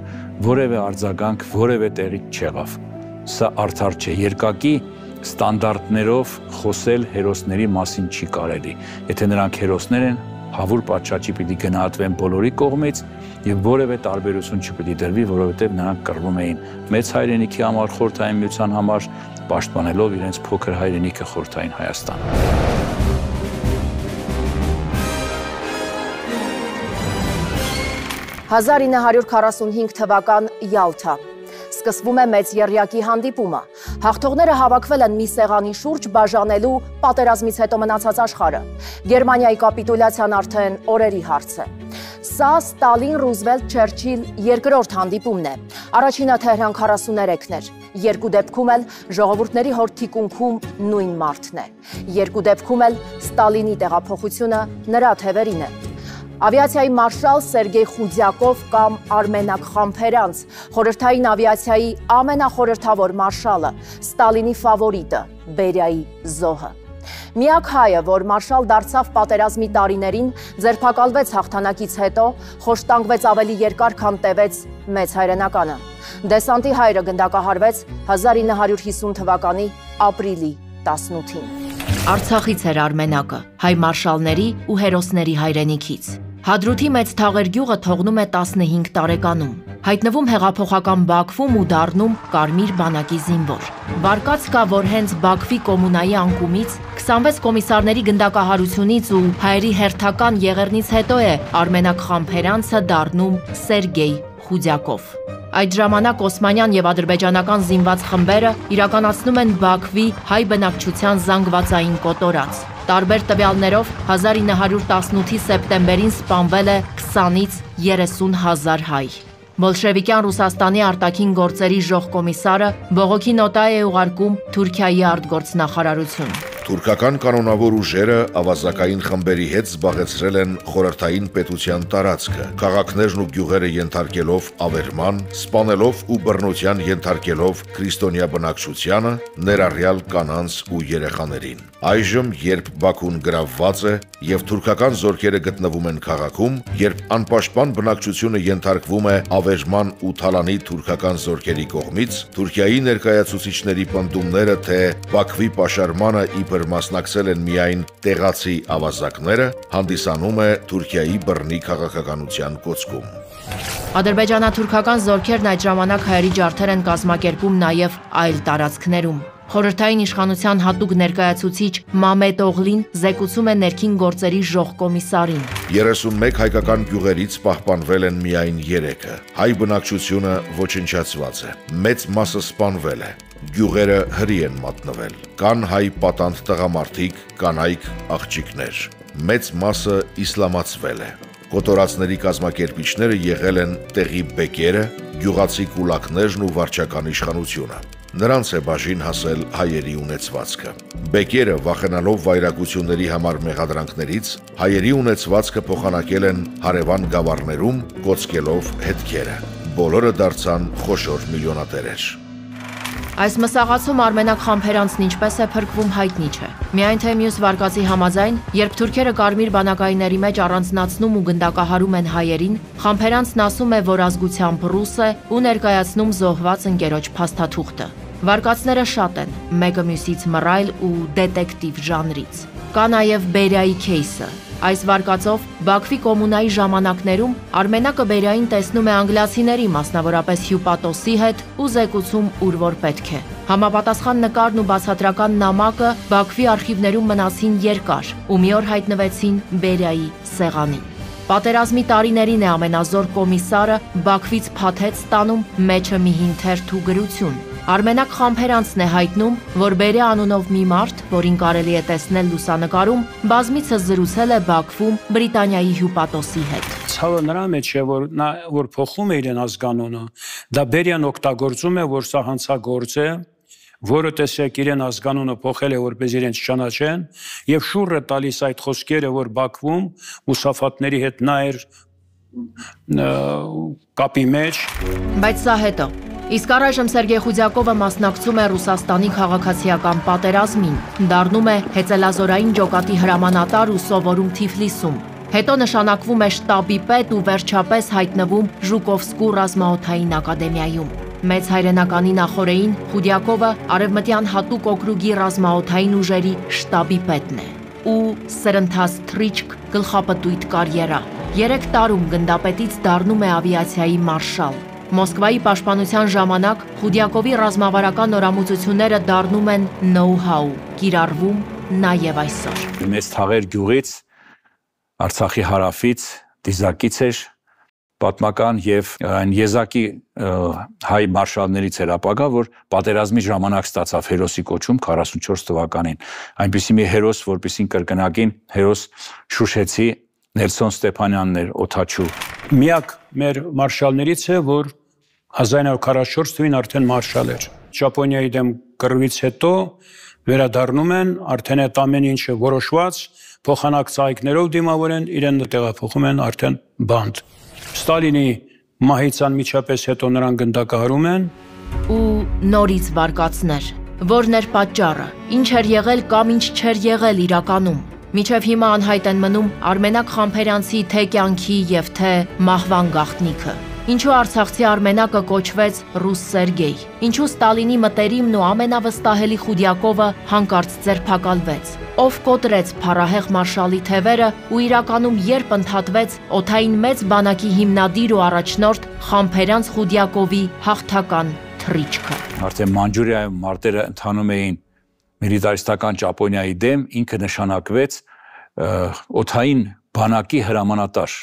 որևէ արձագանք, որևէ տեղի չեղավ։ Սա արդար չէ, երկակի ստանդարտներով խոսել հերոսների մասին չի կարելի։ Եթե նրանք հերոսներ են, հավուր պատշաճի պիտի գնահատվեն բոլորի կողմից եւ որևէ տարբերություն չպիտի դրվի, որովհետեւ նրանք կռվում էին մեծ հայրենիքի համար, խորհրդային միության համար, պաշտպանելով իրենց փոքր հայրենիքը խորհրդային Հայաստան։ 1945 թվական Յալթա։ Սկսվում է մեծ եռյակի հանդիպումը։ Հաղթողները հավաքվել են մի սեղանի շուրջ բաժանելու պատերազմից հետո մնացած աշխարհը։ Գերմանիայի կապիտուլյացիան արդեն օրերի հարց է։ Սա Ստալին, Ռուզվելտ, Չերչիլ երկրորդ հանդիպումն է։ Առաջինը Թեհրան 43-ն էր։ Երկու դեպքում էլ ժողովուրդների հոր թիկունքում նույն մարդն է։ Երկու դեպքում էլ Ստալինի տեղափոխությունը նրա թևերին է։ Ավիացիայի մարշալ Սերգեյ Խուդյակով կամ Արմենակ Խամփերանց, խորհրդային ավիացիայի ամենախորհրդավոր մարշալը, Ստալինի ֆավորիտը, Բերիայի զոհը։ Միակ հայը, որ մարշալ դարձավ պատերազմի տարիներին, ձերբակալվեց հաղթանակից հետո, խոշտանգվեց ավելի երկար, քան տևեց մեծ հայրենականը։ Դեսանտի հայրը գնդակահարվեց 1950 թվականի ապրիլի 18-ին։ Արցախից էր Արմենակը, հայ մարշալների ու հերոսների հայրենիքից։ Հադրութի մեծ Թաղեր գյուղը թողնում է 15 տարեկանում։ Հայտնվում հեղափոխական Բաքվում ու դառնում Կարմիր բանակի զինվոր։ Վարկած կա, որ հենց Բաքվի կոմունայի անկումից, 26 կոմիսարների գնդակահարությունից ու հայերի հերթական եղեռնից հետո է Արմենակ Խամփերանցը դառնում Սերգեյ Խուդյակով։ Այդ ժամանակ օսմանյան եւ ադրբեջանական զինված խմբերը իրականացնում են Բաքվի հայ բնակչության զանգվածային կոտորած։ Տարբեր տվյալներով 1918-ի սեպտեմբերին սպանվել է 20-ից 30 հազար հայ։ Բոլշևիկյան Ռուսաստանի արտաքին գործերի ժողկոմիսարը բողոքի նոտա է ուղարկում Թուրքիայի արտգործնախարարություն։ Թուրքական կանոնավոր ուժերը ավազակային խմբերի հետ զբաղեցրել են խորհրդային պետության տարածքը, քաղաքներն ու գյուղերը ենթարկելով ավերման, սպանելով ու բռնության ենթարկելով քրիստոնյա բնակչությանը, ներառյալ կանանց ու երեխաներին։ Այժմ, երբ Բաքուն գրավված է եւ թուրքական զորքերը գտնվում են քաղաքում, երբ անպաշտպան բնակչությունը ենթարկվում է ավերման ու թալանի թուրքական զորքերի կողմից, Թուրքիայի ներկայացուցիչների պնդումները, թե Բաքվի պաշարմանը իբր մասնակցել են միայն տեղացի ավազակները, հանդիսանում է Թուրքիայի բռնի քաղաքականության կոծկում։ Ադրբեջանա-թուրքական զորքերն այդ ժամանակ հայերի ջարդեր են կազմակերպում նաև այլ տարածքներում։ Խորհրդային իշխանության հատուկ ներկայացուցիչ Մամեդ Օղլին զեկուցում է ներքին գործերի ժողկոմիսարին։ 31 հայկական գյուղերից պահպանվել են միայն 3-ը։ Հայ բնակչությունը ոչնչացված է։ Մեծ մասը սպանվել է։ Գյուղերը հրի են մատնվել։ Կան հայ պատանդ տղամարդիկ, կանայք, աղջիկներ։ Մեծ մասը իսլամացվել է։ Կոտորածների կազմակերպիչները եղել են տեղի բեկերը, գյուղացի կուլակներն ու վարչական իշխանությունը։ Նրանց է բաժին հասել հայերի ունեցվածքը։ Բեկերը, վախենալով վայրագությունների համար մեղադրանքներից, հայերի ունեցվածքը փոխանակել են հարևան գավառներում, կոծկելով հետքերը։ Բոլորը դարձան խոշոր միլիոնատերեր։ Այս մսաղացում Արմենակ Խամփերանցն ինչպես է փրկվում հայտնի չէ։ Միայն թե մյուս վարկածի համաձայն, երբ թուրքերը կարմիր բանակայինների մեջ առանձնացնում ու գնդակահարում են հայերին, Խամփերանցն ասում է, որ ազգությամբ ռուս է ու ներկայացնում զոհված ընկերոջ փաստաթուղթը։ Վարկածները շատ են, մեկը մյուսից մռայլ ու դետեկտիվ ժանրից։ Կա նաև Բերիայի քեյսը։ Այս վարկածով Բաքվի կոմունայի ժամանակներում Արմենակը Բերիային տեսնում է անգլիացիների, մասնավորապես Հյուպատոսի հետ ու զեկուցում ուր որ պետք է։ Համապատասխան նկարն ու բացատրական նամակը Բաքվի արխիվներում մնացին երկար ու մի օր հայտնվեցին Բերիայի սեղանին։ Պատերազմի տարիներին է ամենազոր կոմիսարը Բաքվից փաթեթ ստանում, մեջը մի հին թերթ ու գրություն։ Արմենակ Խամփերանցն է հայտնում, որ Բերե անունով մի մարդ, որին կարելի է տեսնել լուսանկարում, բազմիցս զրուցել է Բաքվում Բրիտանիայի Հյուպատոսի հետ։ Ցավը նրա մեջ է, որ նա որ փոխում է իրեն ազգանունը, դա Բերյան օգտագործում է, որ սա հանցագործ է, որը տեսեք իրեն ազգանունը փոխել է, որպես իրեն չճանաչեն, եւ շուռ է տալիս այդ խոսքերը, որ Բաքվում մուսաֆատների հետ նա էր կապի մեջ։ Բայց սա հետո Իսկ առայժմ Սերգեյ Խուդյակովը մասնակցում է Ռուսաստանի քաղաքացիական պատերազմին, դառնում է հեծելազորային ջոկատի հրամանատար ու սովորում Թիֆլիսում։ Հետո նշանակվում է շտաբի պետ ու վերջապես հայտնվում Ժուկովսկու ռազմաօդային ակադեմիայում։ Մեծ հայրենականի նախօրեին Խուդյակովը արևմտյան հատուկ օկրուգի ռազմաօդային ուժերի շտաբի պետն է ու սրընթաց թռիչք գլխապտույտ կարիերա։ 3 տարում գնդապետից դառնում է ավիացիայի մարշալ։ Մոսկվայի պաշտպանության ժամանակ Խուդյակովի ռազմավարական նորամուծությունները դառնում են know-how, կիրառվում նաև այսօր։ Մեծ Թաղեր գյուղից, Արցախի հարավից, Դիզակից էր պատմական եւ այն եզակի հայ մարշալներից էր ապագա, որ պատերազմի ժամանակ ստացավ հերոսի կոչում 44 թվականին։ Այնպիսի մի հերոս, որպեսին կրկնակին հերոս Շուշեցի Նելսոն Ստեփանյանն էր օդաչու։ Միակ մեր մարշալներից է, որ 1944 թվականին արդեն մարշալ էր։ Ճապոնիայի դեմ կռվից հետո վերադառնում են, արդեն այդ ամեն ինչը որոշված, փոխանակ ծաղիկներով դիմավորեն, իրեն տեղափոխում են արդեն բանդ։ Ստալինի մահից անմիջապես հետո նրան գնդակահարում են ու նորից վարկածներ։ Որն էր պատճառը, ինչ էր եղել կամ ինչ չէր եղել իրականում։ Մինչև հիմա անհայտ են մնում Արմենակ Խամփերանցի թե կյանքի եւ թե մահվան գաղտնիքը։ Ինչու արցախցի Արմենակը կոչվեց ռուս Սերգեյ։ Ինչու Ստալինի մտերիմն ու ամենավստահելի Խուդյակովը հանկարծ ձերբակալվեց։ Ով կոտրեց փառահեղ մարշալի թևերը ու իրականում երբ ընդհատվեց օդային մեծ բանակի հիմնադիր ու առաջնորդ Խամփերանց Խուդյակովի հաղթական թռիչքը։ Արդեն Մանջուրիայում մարտերը ընթանում էին միլիտարիստական Ճապոնիայի դեմ, ինքը նշանակվեց օդային բանակի հրամանատար,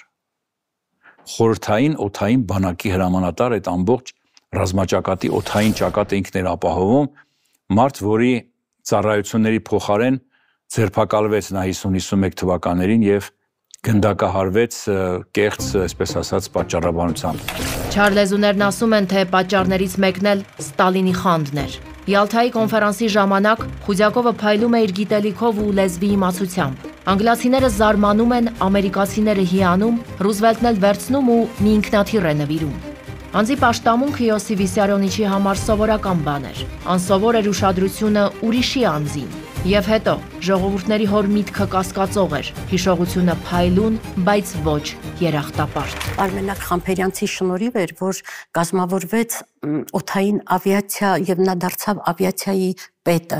խորհրդային օդային բանակի հրամանատար, այդ ամբողջ ռազմաճակատի օդային ճակատը ինքն էր ապահովում, մարդ, որի ծառայությունների փոխարեն ձերբակալվեց նա 50-51 թվականներին եւ գնդակահարվեց կեղծ, այսպես ասած, պատճառաբանությամբ։ Չարլեզուներն ասում են, թե պատճառներից մեկն էլ Ստալինի խանդն էր։ Յալթայի կոնֆերանսի ժամանակ Խուդյակովը փայլում է իր գիտելիքով ու լեզվի իմացությամբ։ Անգլիացիները զարմանում են, ամերիկացիները հիանում, Ռուզվելտն էլ վերցնում ու մի ինքնաթիռ է նվիրում։ Անձի պաշտամունքը Յոսիֆ Վիսարյոնիչի համար սովորական բան էր։ Անսովոր էր ուշադրությունը ուրիշի անձին։ Եվ հետո ժողովուրդների հոր միտքը կասկածող էր, հիշողությունը փայլուն, բայց ոչ երախտապարտ։ Արմենակ Խամփերյանցի շնորհիվ էր, որ կազմավորվեց օդային ավիացիա եւ նա դարձավ ավիացիայի պետը,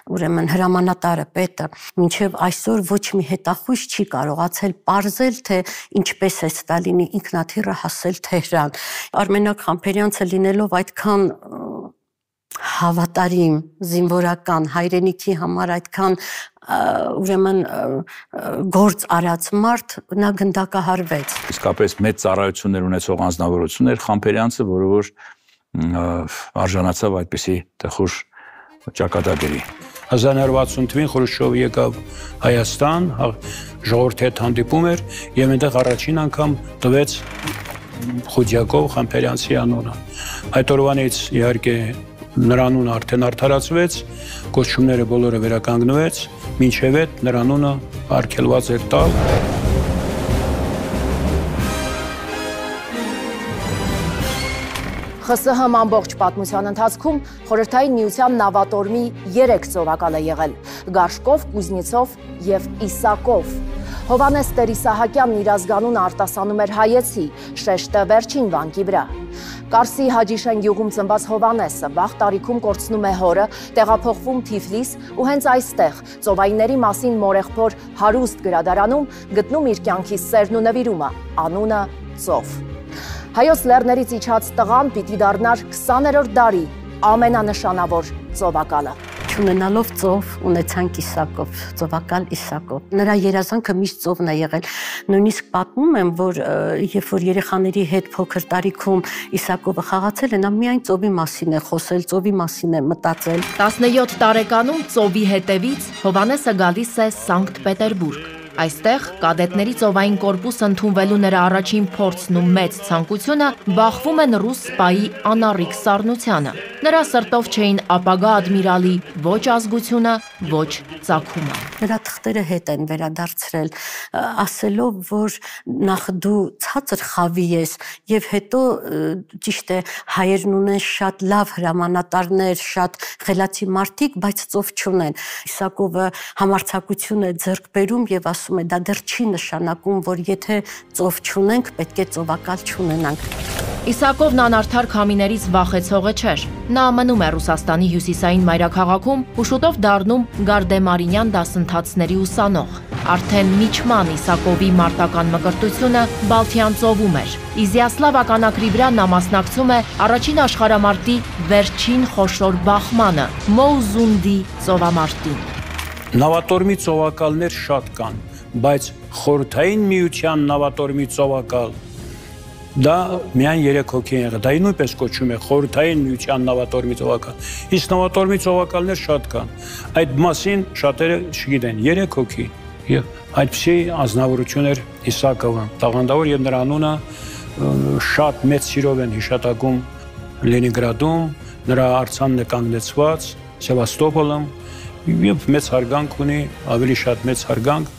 ուրեմն հրամանատարը, պետը, մինչև այսօր ոչ մի հետախույզ չի կարողացել պարզել, թե ինչպես է Ստալինի ինքնաթիռը հասել Թեհրան։ Արմենակ Խամփերյանցը լինելով այդքան հավատարիմ, զինվորական, հայրենիքի համար այդքան ուրեմն գործ արած մարդ, նա գնդակահարվեց։ Իսկապես մեծ ծառայություններ ունեցող անձնավորություն էր Խամփերյանցը, որը որ արժանացավ այդպիսի տխուր ճակատագրի։ 1960 թվականին Խրուշչովը եկավ Հայաստան, ժողովրդի հետ հանդիպում էր եւ այնտեղ առաջին անգամ տվեց Խուդյակով Խամփերյանցի անունը։ Այդ օրվանից իհարկե նրա անունը արդեն արդարացվեց, կոչումները բոլորը վերականգնվեց, մինչև այդ նրա անունը արգելված էր տալ։ ԽՍՀՄ ամբողջ պատմության ընթացքում Խորհրդային Միության նավատորմի 3 ծովակալ է եղել՝ Գարշկով, Կուզնիցով եւ Իսակով։ Հովանես Տեր-Իսահակյանն իր ազգանունը արտասանում էր հայեցի, շեշտը վերջին վանկի վրա։ Կարսի Հաջիշեն գյուղում ծնված Հովանեսը վաղ տարիքում կորցնում է հորը, տեղափոխվում Թիֆլիս ու հենց այստեղ ծովայինների մասին մորեղբոր հարուստ գրադարանում գտնում իր կյանքի սերն ու նվիրումը, անունը Ծով։ Հայոց լեռներից իջած տղան պիտի դառնար 20-րդ դարի ամենանշանավոր ծովակալը։ Ունենալով ծով ունեցանք Իսակով, ծովակալ Իսակով։ Նրա երազանքը միշտ ծովն է եղել։ Նույնիսկ պատմում եմ, որ երբ որ երեխաների հետ փոքր տարիքում Իսակովը խաղացել է, նա միայն ծովի մասին է խոսել, ծովի մասին է մտածել։ 17 տարեկանում ծովի հետևից Հովանեսը գալիս է Սանկտ Պետերբուրգ։ Այստեղ կադետների ծովային կորպուս ընդունվելու նրա առաջին փորձն ու մեծ ցանկությունը բախվում են ռուս սպայի անառիկ սառնությանը։ Նրա սրտով չէին ապագա ադմիրալի ոչ ազգությունը, ոչ ծագումը։ Նրա թղթերը հետ են վերադարձրել, ասելով, որ նախ դու ցածր խավի ես եւ հետո ճիշտ է հայերն ունեն շատ լավ հրամանատարներ, շատ խելացի մարդիկ, բայց ծով չունեն։ Իսակովը համարձակություն է ձեռք բերում եւ ասում է դա դեռ չի նշանակում, որ եթե ծով չունենք, պետք է ծովակալ չունենանք։ Իսակովն անարդար քամիներից վախեցողը չէր։ Նա մնում է Ռուսաստանի հյուսիսային մայրաքաղաքում ու շուտով դառնում Գարդեմարինյան դասընթացների ուսանող։ Արդեն միջման Իսակովի մարտական մկրտությունը Բալթյան ծովում էր։ Իզյասլավ ականակրի վրա նա մասնակցում է առաջին աշխարհամարտի վերջին խոշոր բախմանը՝ Մոուզունդի ծովամարտին։ Նավատորմի ծովակալներ շատ կան, բայց Խորհրդային Միության նավատորմի ծովակալ դա միայն 3 հոգի են եղել, դա նույնպես կոչվում է Խորհրդային Միության նավատորմի ծովակալ։ Իսկ նավատորմի ծովակալներ շատ կան, այդ մասին շատերը չգիտեն, 3 հոգի։ Եվ այդպիսի ազնվորություն էր Իսակովը, տաղանդավոր, եւ նրա անունը շատ մեծ սիրով են հիշատակում Լենինգրադում, նրա արձանն է կանգնեցված Սևաստոպոլում եւ մեծ հարգանք ունի, ավելի շատ մեծ հարգանք,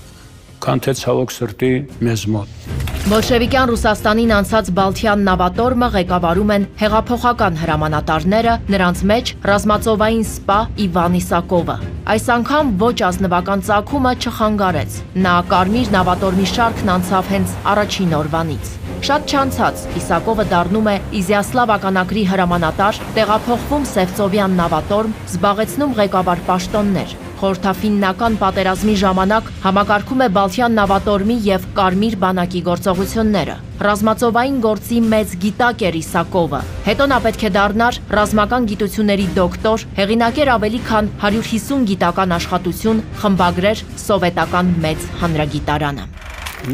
քան թե ցավոք սրտի մեզ մոտ։ Բոլշևիկյան Ռուսաստանին անցած Բալթյան նավատորմը ղեկավարում են հեղափոխական հրամանատարները, նրանց մեջ ռազմածովային սպա Իվան Իսակովը։ Այս անգամ ոչ ազնվական ծագումը չխանգարեց։ Նա կարմիր նավատորմի շարքն անցավ հենց առաջին օրվանից։ Շատ չանցած Իսակովը դառնում է Իզյասլավ ականակրի հրամանատար, տեղափոխվում Սևծովյան նավատորմ, զբաղեցնում ղեկավար պաշտոններ։ Խորհրդաֆիննական պատերազմի ժամանակ համակարգում է Բալթյան նավատորմի եւ Կարմիր բանակի գործողությունները։ Ռազմածովային գործի մեծ գիտակ էր Իսակովը։ Հետո նա պետք է դառնար ռազմական գիտությունների դոկտոր, հեղինակեր ավելի քան 150 գիտական աշխատություն, խմբագրեր սովետական մեծ հանրագիտարանը։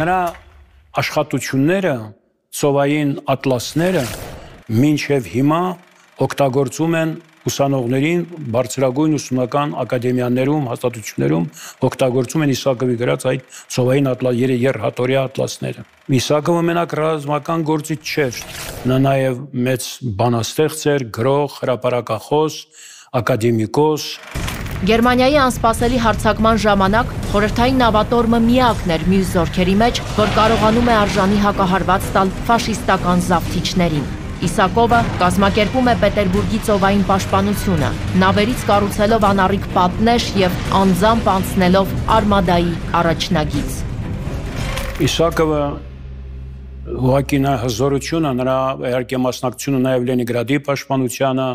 Նրա աշխատությունները, ծովային ատլասները մինչև հիմա օգտագործում են ուսանողներին բարձրագույն ուսումնական ակադեմիաներում, հաստատություններում օգտագործում են Իսակովի գրած այդ ծովային երհատորյա ատլասները։ Իսակովը մենակ ռազմական գործիչ չէր, նա նաև մեծ բանաստեղծ էր, գրող, հրապարակախոս, ակադեմիկոս։ Գերմանիայի անսպասելի հարձակման ժամանակ խորհրդային նավատորմը միակն էր մյուս զորքերի մեջ, որ կարողանում է արժանի հակահարված տալ ֆաշիստական զավթիչներին։ Իսակովը կազմակերպում է Պետերբուրգի ծովային պաշտպանությունը, նավերից կառուցելով անառիկ պատնեշ եւ անձամբ անցնելով արմադայի առաջնագիծ։ Իսակովը ուղղակի հզորությունը, նրա իհարկե մասնակցությունը նաև Լենինգրադի պաշտպանությանը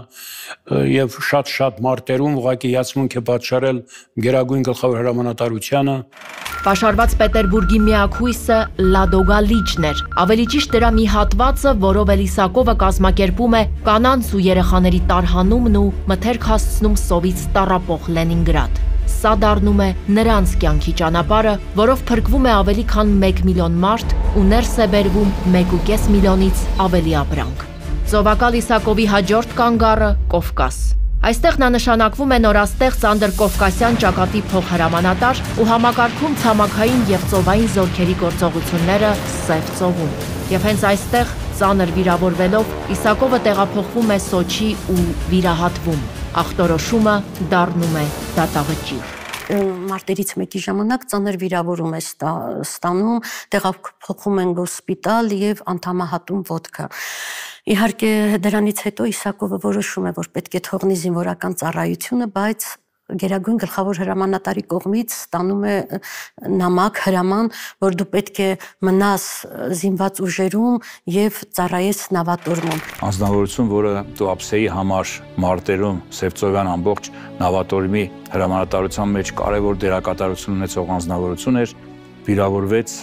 եւ շատ մարտերում ուղղակի հիացմունք է պատճառել Գերագույն գլխավոր հրամանատարությանը։ Պաշարված Պետերբուրգի միակ հույսը Լադոգալիչն էր, ավելի ճիշտ դրա մի հատվածը, որով Իսակովը կազմակերպում է կանանց ու երեխաների տարհանումն ու մթերք հասցնում սովից տառապող Լենինգրադ։ Սա դառնում է նրանց կյանքի ճանապարհը, որով փրկվում է ավելի քան 1 միլիոն մարդ ու ներս է բերվում 1.5 միլիոնից ավելի ապրանք։ Ծովակալ Իսակովի հաջորդ կանգառը Կովկաս։ Այստեղ նա նշանակվում է նորաստեղծ անդրկովկասյան ճակատի փոխհրամանատար ու համակարգում ցամաքային եւ ծովային զորքերի գործողությունները Սև ծովում։ Եվ հենց այստեղ ծանր վիրավորվելով Իսակովը տեղափոխվում է Սոչի ու վիրահատվում։ Ախտորոշումը դառնում է դատավճիռ։ Մարտերից մեկի ժամանակ ծանր վիրավորում է ստանում, տեղափոխում են հոսպիտալ եւ անդամահատում ոտքը։ Իհարկե դրանից հետո Իսակովը որոշում է, որ պետք է թողնի զինվորական ծառայությունը, բայց Գերագույն գլխավոր հրամանատարի կողմից ստանում է նամակ հրաման, որ դու պետք է մնաս զինված ուժերում եւ ծառայես նավատորմում։ Անձնավորություն, որը Տուապսեի համար մարտերում Սևծովյան ամբողջ նավատորմի հրամանատարության մեջ կարևոր դերակատարություն ունեցող անձնավորություն էր, վիրավորվեց,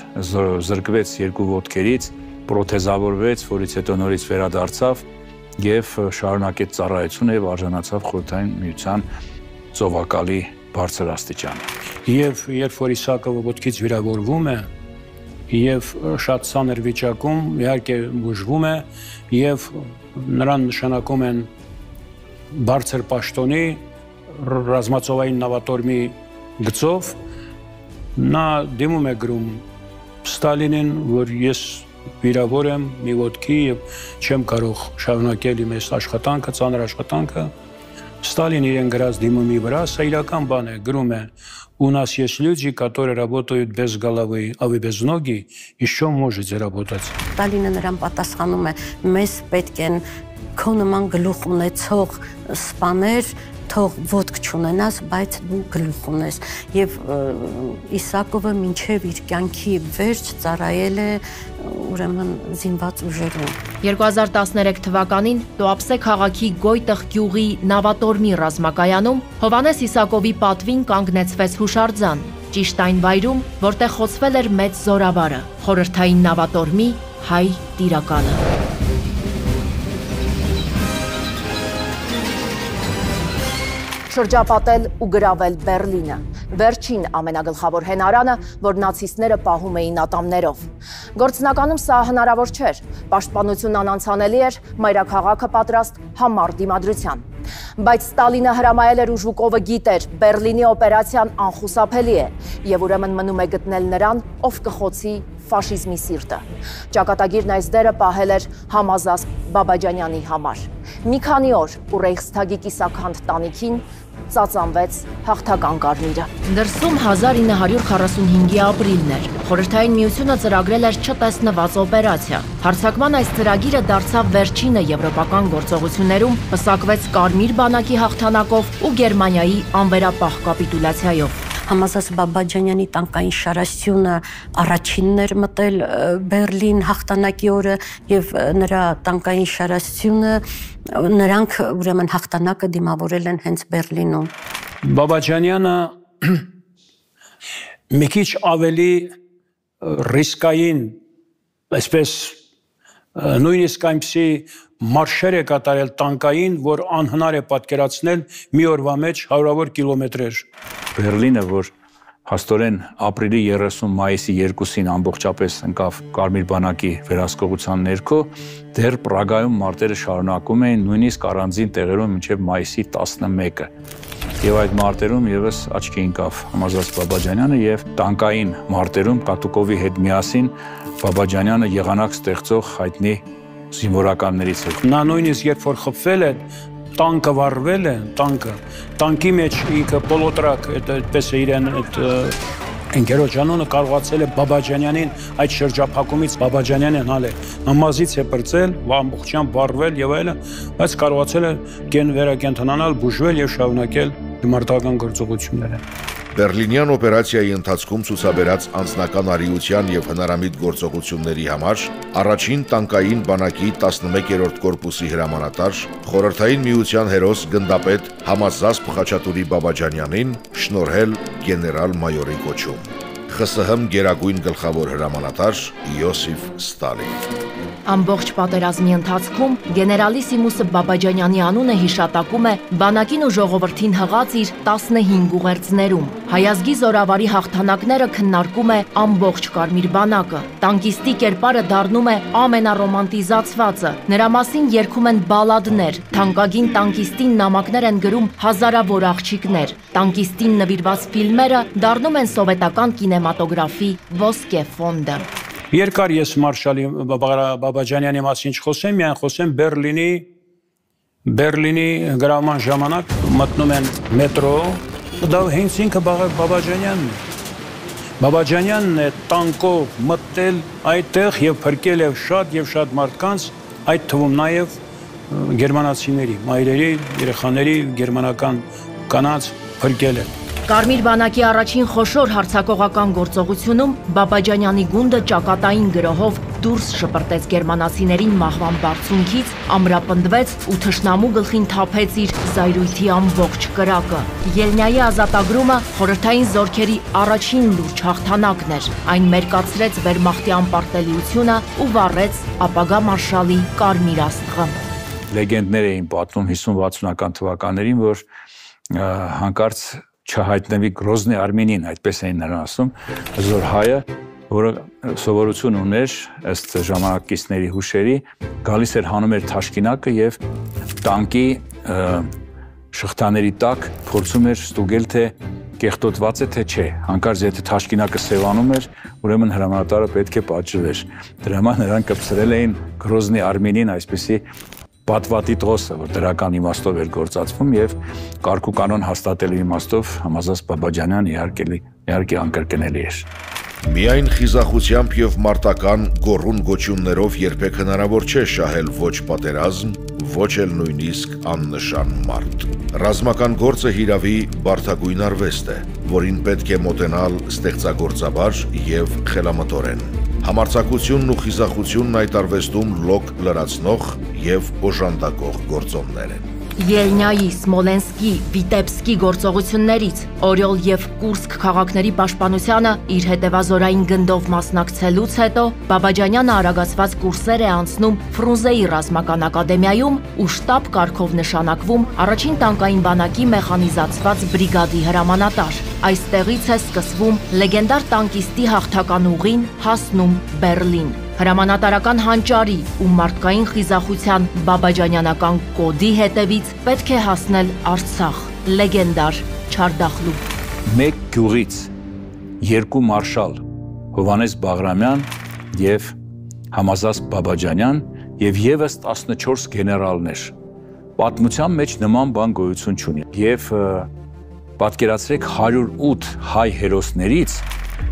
զրկվեց երկու ոտքերից, պրոթեզավորվեց, որից հետո նորից վերադարձավ եւ շարունակեց ծառայությունը եւ արժանացավ Խորհրդային Միության ծովակալի բարձր աստիճան։ Եվ երբ որ Իսակովը ոտքից վիրավորվում է եւ շատ ցաներ վիճակում, իհարկե բուժվում է եւ նրան նշանակում են բարձր պաշտոնի ռազմածովային նավատորմի գծով, նա դիմում է գրում Ստալինին, որ ես վիրավոր եմ մի ոտքի եւ չեմ կարող շարունակել իմ այս աշխատանքը, ծանր աշխատանքը։ Сталин իրեն գրած դիմումի վրա, սա իրական բան է, գրում է. «У нас есть люди, которые работают без головы, а вы без ноги еще можете работать». Ստալինը նրան պատասխանում է. «Մեզ պետք են քո նման գլուխ ունեցող սպաներ, թող ոտք չունենաս, բայց դու գլուխ ունես»։ Եվ Իսակովը մինչև իր կյանքի վերջ ծառայել է ուրեմն զինված ուժերում։ 2013 թվականին Տուապսե քաղաքի Գոյտեղ գյուղի նավատորմի ռազմակայանում Հովհաննես Իսակովի պատվին կանգնեցվեց հուշարձան, ճիշտ այն վայրում, որտեղ խոցվել էր մեծ զորավարը, խորհրդային նավատորմի հայ տիրակալը։ Շրջապատել ու գրավել Բերլինը, վերջին ամենագլխավոր հենարանը, որ նացիստները պահում էին ատամներով։ Գործնականում սա հնարավոր չէր, պաշտպանությունն անանցանելի էր, մայրաքաղաքը պատրաստ համառ դիմադրության։ Բայց Ստալինը հրամայել էր ու Ժուկովը գիտեր, Բերլինի օպերացիան անխուսափելի է, եւ ուրեմն մնում է գտնել նրան, ով կխոցի ֆաշիզմի սիրտը։ Ճակատագիրն այս դերը պահել էր Համազասպ Բաբաջանյանի համար։ Մի քանի օր ու Ռեյխստագի կիսաքանդ տանիքին ծածանվեց հաղթական կարմիրը։ Դրսում 1945-ի ապրիլն էր։ Խորհրդային Միությունը ծրագրել էր չտեսնված օպերացիա։ Հարձակման այս ծրագիրը դարձավ վերջինը եվրոպական գործողություններում, պսակվեց Կարմիր բանակի հաղթանակով ու Գերմանիայի անվերապահ կապիտուլյացիայով։ Համազասպ Բաբաջանյանի տանկային շարասյունը առաջինն էր մտել Բերլին հաղթանակի օրը եւ նրա տանկային շարասյունը նրանք ուրեմն հաղթանակը դիմավորել են հենց Բերլինում։ Բաբաջանյանը մի քիչ ավելի ռիսկային, այսպես նույնիսկ այնպիսի մարշեր է կատարել տանկային, որ անհնար է պատկերացնել մի օրվա մեջ հարյուրավոր կիլոմետրեր։ Բերլինը, որ հաստորեն ապրիլի 30 մայիսի 2-ին ամբողջապես ընկավ Կարմիր բանակի վերահսկողության ներքո, դեռ Պրագայում մարտերը շարունակում էին նույնիսկ առանձին տեղերում մինչև մայիսի 11-ը։ Եվ այդ մարտերում եւս աչքի ընկավ Համազասպ Բաբաջանյանը եւ տանկային մարտերում Կատուկովի հետ միասին Բաբաջանյանը եղանակ ստեղծող հայտնի զինվորականներից էր։ Նա նույնիսկ երբ որ խփվել է, տանկը վառվել է, տանկի մեջ ինքը պոլոտրակ, այդպես է իրեն այդ Ընկերոջանոնը կարողացել է Բաբաջանյանին այդ շրջափակումից Բաբաջանյանն հալ է նամազից է բրծել, ամբողջությամբ վառվել եւ այլն, բայց կարողացել է վերակենդանանալ, բուժվել եւ շարունակել մարտական գործողությունները։ Բերլինյան օպերացիայի ընթացքում ցուցաբերած անձնական արիության եւ հնարամիտ գործողությունների համար առաջին տանկային բանակի 11-րդ կորպուսի հրամանատար խորհրդային միության հերոս գնդապետ Համազասպ Խաչատուրի Բաբաջանյանին շնորհել գեներալ-մայորի կոչում։ ԽՍՀՄ գերագույն գլխավոր հրամանատար Յոսիֆ Ստալին։ Ամբողջ պատերազմի ընթացքում գեներալիսիմուսը Բաբաջանյանի անունը հիշատակում է բանակին ու ժողովրդին հղած իր 15 ուղերձներում։ Հայազգի զորավարի հաղթանակները քննարկում է ամբողջ Կարմիր բանակը։ Տանկիստի կերպարը դառնում է ամենառոմանտիզացվածը։ Նրա մասին երգում են բալադներ, թանկագին տանկիստին նամակներ են գրում հազարավոր աղջիկներ։ Տանկիստին նվիրված ֆիլմերը դառնում են սովետական կինեմատոգրաֆի ոսկե ֆոնդը։ Երկար ես Մարշալի Բաբաջանյանի մասին չխոսեմ, միայն խոսեմ Բերլինի գրավման ժամանակ մտնում են մետրո, դա հենց ինքը Բաբաջանյանն է։ Բաբաջանյանն է տանկով մտել այդտեղ եւ փրկել է շատ մարդկանց, այդ թվում նաեւ գերմանացիների, մայրերի, երեխաների, գերմանական կանանց փրկել է։ Կարմիր բանակի առաջին խոշոր հարձակողական գործողությունում Բաբաջանյանի գունդը ճակատային գրոհով դուրս շպրտեց գերմանացիներին մահվան բարձունքից, ամրապնդվեց ու թշնամու գլխին թափեց իր զայրույթի ամբողջ կրակը։ Ելնյայի ազատագրումը խորհրդային զորքերի առաջին լուրջ հաղթանակն էր։ Այն մերկացրեց Վերմախտի անպարտելիությունը ու վառեց ապագա մարշալի կարմիր աստղը։ Լեգենդներ էին պատմում 50-60-ական թվականներին, որ հանկարծ չհայտնվի Գրոզնի Արմենին, այդպես էին նրան ասում, զոր հայը, որը սովորություն ուներ ըստ ժամանակակիցների հուշերի, գալիս էր հանում էր թաշկինակը եւ տանկի շղթաների տակ փորձում էր ստուգել թե կեղտոտված է թե չէ։ Հանկարծ եթե թաշկինակը սևանում էր, ուրեմն հրամանատարը պետք է պատժվեր։ Դրա համար նրան կպցրել էին Գրոզնի Արմենին, այսպեսի պատվատի տղոսը, որ դրական իմաստով էր գործածվում եւ կարգ ու կանոն հաստատելու իմաստով Համազասպ Բաբաջանյան իհարկե անկրկնելի էր։ Միայն խիզախությամբ եւ մարտական գոռուն գոչյուններով երբեք հնարավոր չէ շահել ոչ պատերազմ, ոչ էլ նույնիսկ աննշան մարդ։ Ռազմական գործը հիրավի բարդագույն արվեստ է, որին պետք է մոտենալ ստեղծագործաբար եւ խելամտորեն։ Համարձակությունն ու խիզախությունն այդ արվեստում լոկ լրացնող եւ օժանդակող գործոններ են։ Ելնյայի, Սմոլենսկի, Վիտեբսկի գործողություններից Օրյոլ եւ Կուրսկ քաղաքների պաշտպանությանը իր հետևազորային գնդով մասնակցելուց հետո Բաբաջանյանը արագացված կուրսեր է անցնում Ֆրունզեի ռազմական ակադեմիայում ու շտաբ կարգով նշանակվում առաջին տանկային բանակի մեխանիզացված բրիգադի հրամանատար։ Այստեղից է սկսվում լեգենդար տանկիստի հաղթական ուղին հասնում Բերլին։ Հրամանատարական հանճարի ու մարդկային խիզախության բաբաջանյանական կոդի հետևից պետք է հասնել Արցախ, լեգենդար Չարդախլու։ Մեկ գյուղից երկու մարշալ Հովանես Բաղրամյան եւ Համազասպ Բաբաջանյան եւ եւս 14 գեներալներ։ Պատմության մեջ նման բան գոյություն չունի։ Եվ պատկերացրեք 108 հայ հերոսներից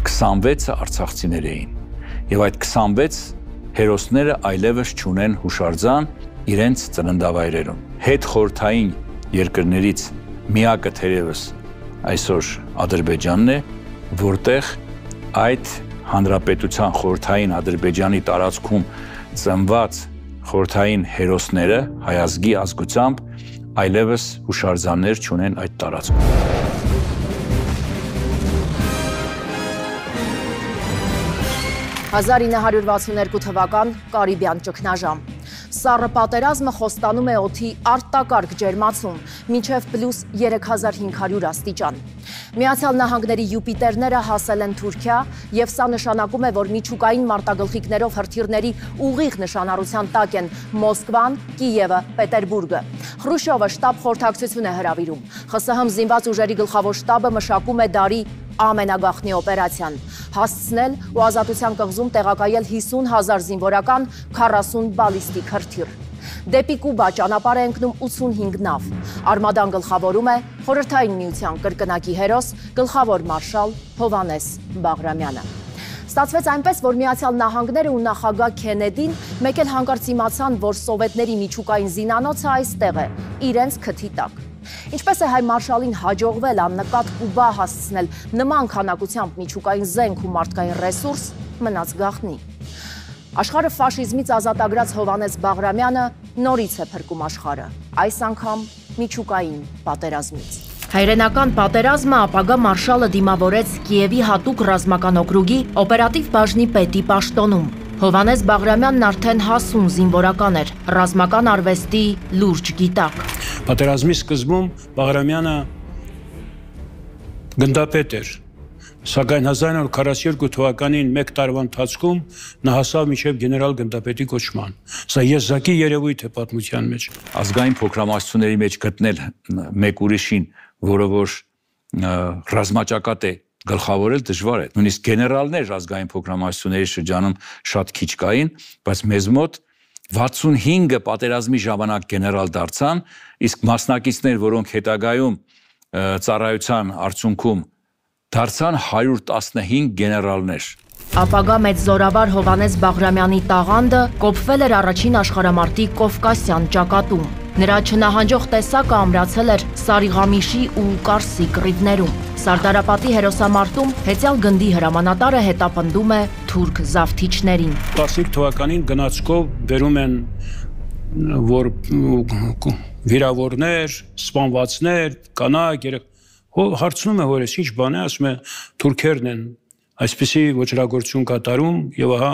26-ը արցախցիներ էին։ Եվ այդ 26 հերոսները այլևս չունեն հուշարձան իրենց ծննդավայրերում։ Հետ խորհրդային երկրներից միակը թերևս այսօր Ադրբեջանն է, որտեղ այդ հանրապետության խորհրդային Ադրբեջանի տարածքում ծնված խորհրդային հերոսները հայազգի ազգությամբ այլևս հուշարձաններ չունեն այդ տարածքում։ 1962 թվական Կարիբյան ճգնաժամ։ Սառը պատերազմը խոստանում է օդի արտակարգ ջերմացում մինչև +3500 աստիճան։ Միացյալ Նահանգների Յուպիտերները հասել են Թուրքիա եւ սա նշանակում է, որ միջուկային մարտագլխիկներով հրթիռների ուղիղ նշանառության տակ են Մոսկվան, Կիևը, Պետերբուրգը։ Խրուշչովը շտաբ խորհրդակցություն է հրավիրում։ ԽՍՀՄ զինված ուժերի գլխավոր շտաբը մշակում է դարի ամենագաղտնի օպերացիան՝ հասցնել ու ազատության կղզում տեղակայել 50,000 զինվորական 40 բալիստիկ հրթիռ։ Դեպի Կուբա ճանապարհ է ընկնում 85 նավ։ Արմադան գլխավորում է Խորհրդային Միության կրկնակի հերոս, գլխավոր մարշալ Հովհաննես Բաղրամյանը։ Ստացվեց այնպես, որ Միացյալ Նահանգները ու նախագահ Քենեդին մեկ էլ հանկարծ իմացան, որ սովետների միջուկային զինանոցը այստեղ է, իրենց քթի տակ։ Ինչպես է հայ մարշալին հաջողվել աննկատ Կուբա հասցնել նման քանակությամբ միջուկային զենք ու մարդկային ռեսուրս, մնաց գաղտնի։ Աշխարհը ֆաշիզմից ազատագրած Հովհաննես Բաղրամյանը նորից է փրկում աշխարհը, այս անգամ միջուկային պատերազմից։ Հայրենական պատերազմը ապագա մարշալը դիմավորեց Կիևի հատուկ ռազմական օկրուգի օպերատիվ բաժնի պետի պաշտոնում։ Հովհաննես Բաղրամյանն արդեն հասուն զինվորական էր, ռազմական արվեստի լուրջ գիտակ։ Պատերազմի սկզբում Բաղրամյանը գնդապետ էր, սակայն 1942 թվականին մեկ տարվա ընթացքում նա հասավ մինչև գեներալ գնդապետի կոչման։ Սա եզակի երևույթ է պատմության մեջ։ Ազգային փոքրամասնությունների մեջ գտնել մեկ ուրիշին, որը որ ռազմաճակատ է գլխավորել, դժվար է։ Նույնիսկ գեներալներ ազգային փոքրամասնությունների շրջանում շատ քիչ կային, բայց մեզ մոտ 65-ը պատերազմի ժամանակ գեներալ դարձան, իսկ մասնակիցներ, որոնք հետագայում ծառայության արդյունքում դարձան 115 գեներալներ։ Ապագա մեծ զորավար Հովհաննես Բաղրամյանի տաղանդը կոփվել էր առաջին աշխարհամարտի Կովկասյան ճակատում։ Նրա չնահանջող տեսակը ամրացել էր Սարիղամիշի ու Կարսի կռիվներում։ Սարդարապատի հերոսամարտում հեծյալ գնդի հրամանատարը հետապնդում է թուրք զավթիչներին։ 15 թվականին գնացքով բերում են, որ վիրավորներ, սպանվածներ, կանայք, հարցնում է հորես ինչ բան է, ասում է թուրքերն են այսպիսի ոչրագործություն կատարում եւ ահա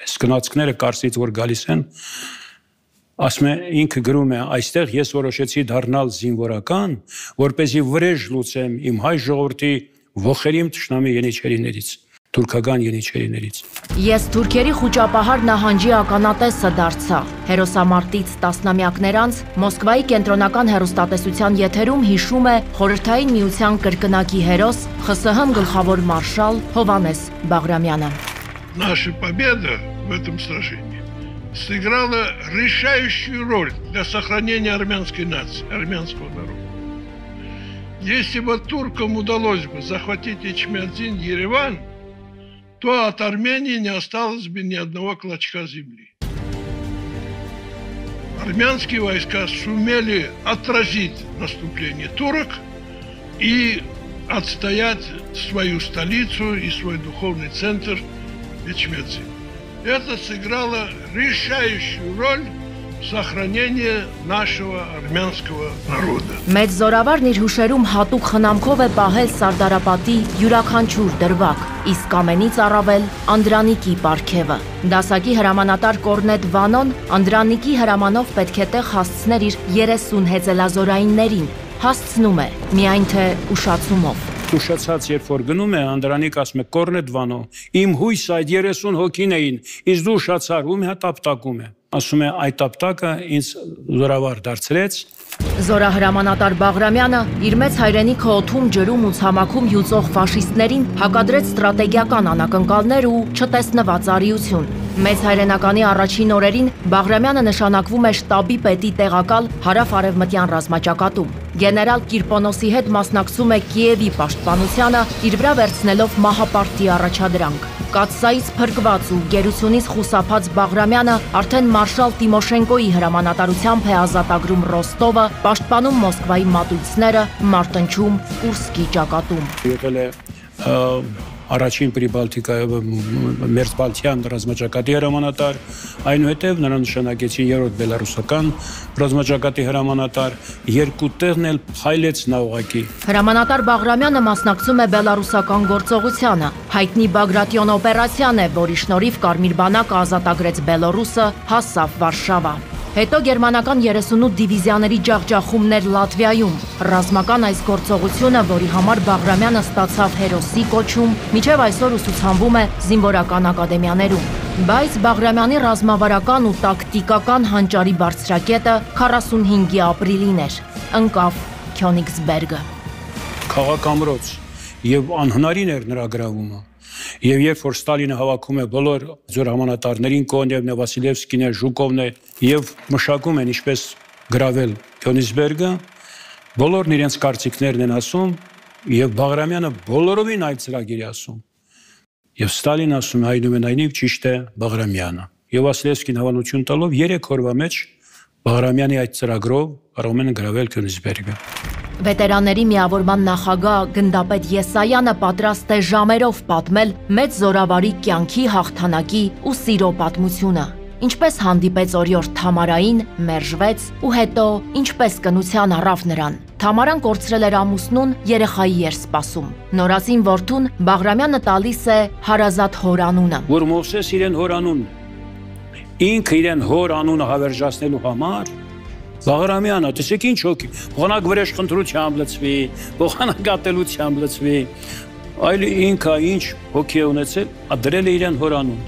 այս գնացքները Կարսից որ գալիս են, ասում է ինքը գրում է այստեղ ես որոշեցի դառնալ զինվորական, որպեսզի վրեժ լուծեմ իմ հայ ժողովրդի ոխերիմ թշնամի ենիչերիներից, թուրքական ենիչերիներից։ Ես թուրքերի խուճապահար նահանջի ականատեսը դարձա։ Հերոսամարտից տասնամյակներ անց Մոսկվայի կենտրոնական հեռուստատեսության եթերում հիշում է Խորհրդային Միության կրկնակի հերոս ԽՍՀՄ գլխավոր մարշալ Հովհաննես Բաղրամյանը։ Наша победа в этом сражении сыграла решающую роль для сохранения армянской нации, армянского народа. Если бы туркам удалось бы захватить Эчмиадзин, Ереван, то от Армении не осталось бы ни одного клочка земли. Армянские войска сумели отразить наступление турок и отстоять свою столицу и свой духовный центр Эчмиадзин. Это сыграло решающую роль в сохранении нашего армянского народа. Մեծ զորավարն իր հուշերում հատուկ խնամքով է պահել Սարդարապատի յուրաքանչյուր դրվագ, իսկ ամենից առավել Անդրանիկի պարգևը։ Դասակի հրամանատար Կորնետ Վանոն Անդրանիկի հրամանով պետք է տեղ հասցներ իր 30 հեծելազորայիններին, հասցնում է, միայն թե ուշացումով։ Ուշացած երբ որ գնում է, Անդրանիկ ասում է Կորնետ Վանո, իմ հույս այդ 30 հոգին էին, իսկ դու ուշացար, ում հա տապտակում է։ Ասում է այդ տապտակը ինձ զորավար դարձրեց։ Զորահրամանատար Բաղրամյանը իր մեծ հայրենիքը օդում, ջրում ու ցամաքում յուծող ֆաշիստներին հակադրեց ստրատեգիական անակնկալներ ու չտեսնված արիություն։ Մեծ հայրենականի առաջին օրերին Բաղրամյանը նշանակվում է շտաբի պետի տեղակալ հարավ-արևմտյան ռազմաճակատում։ Գեներալ Կիրպոնոսի հետ մասնակցում է Կիևի պաշտպանությանը, իր վրա վերցնելով մահապարտի առաջադրանք։ Կաթսայից փրկված ու գերությունից խուսափած Բաղրամյանը արդեն մարշալ Տիմոշենկոյի հրամանատարությամբ է ազատագրում Ռոստովը, պաշտպանում Մոսկվայի մատույցները, մարտնչում Կուրսկի ճակատում։ Եղել է առաջին Մերձբալթյան ռազմաճակատի հրամանատար, այնուհետև նրան նշանակեցին երրորդ բելարուսական ռազմաճակատի հրամանատար, երկու տեղն էլ փայլեց նա ուղղակի։ Հրամանատար Բաղրամյանը մասնակցում է բելարուսական գործողությանը, հայտնի Բագրատիոն օպերացիան է, որի շնորհիվ Կարմիր բանակը ազատագրեց Բելոռուսը, հասավ Վարշավա։ Հետո գերմանական 38 դիվիզիաների ջախջախումներ Լատվիայում։ Ռազմական այս գործողությունը, որի համար Բաղրամյանը ստացավ հերոսի կոչում, մինչև այսօր ուսուցանվում է զինվորական ակադեմիաներում։ Բայց Բաղրամյանի ռազմավարական ու տակտիկական հանճարի բարձրակետը 45-ի ապրիլին էր։ Ընկավ Քյոնիգսբերգը։ Քաղաքամրոց եւ անհնարին էր նրա գրավումը։ Եվ երբ որ Ստալինը հավաքում է բոլոր ձոր հրամանատարներին, Կոնևն է, Վասիլևսկին է, Ժուկովն է, եւ մշակում են ինչպես գրավել Քյոնիգսբերգը, բոլորն իրենց կարծիքներն են ասում, եւ Բաղրամյանը բոլորովին այդ ծրագիրը ասում։ Եվ Ստալինը ասում է այնուամենայնիվ ճիշտ է Բաղրամյանը։ Եվ Վասիլևսկին հավանություն տալով 3 օրվա մեջ Բաղրամյանի այդ ծրագրով կարող են գրավել Քյոնիգսբերգը։ Վետերանների միավորման նախագահ գնդապետ Եսայանը պատրաստ է ժամերով պատմել մեծ զորավարի կյանքի, հաղթանակի ու սիրո պատմությունը։ Ինչպես հանդիպեց օրիորդ Թամարային, մերժվեց ու հետո ինչպես կնության առավ նրան։ Թամարան կորցրել էր ամուսնուն, երեխայի էր սպասում։ Նորածին որդուն Բաղրամյանը տալիս է հարազատ հոր անունը։ Որ Մովսես իրեն հոր անուն, ինքը իրեն հոր անունը հավերժացնելու համար Բաղրամյանը, տեսեք ինչ հոգի, ողանակ վրեժ խնդրությամբ լցվի, ողանակ ատելությամբ լցվի, այլ ինքը ինչ հոգի է ունեցել, դրել է իրեն հոր անուն,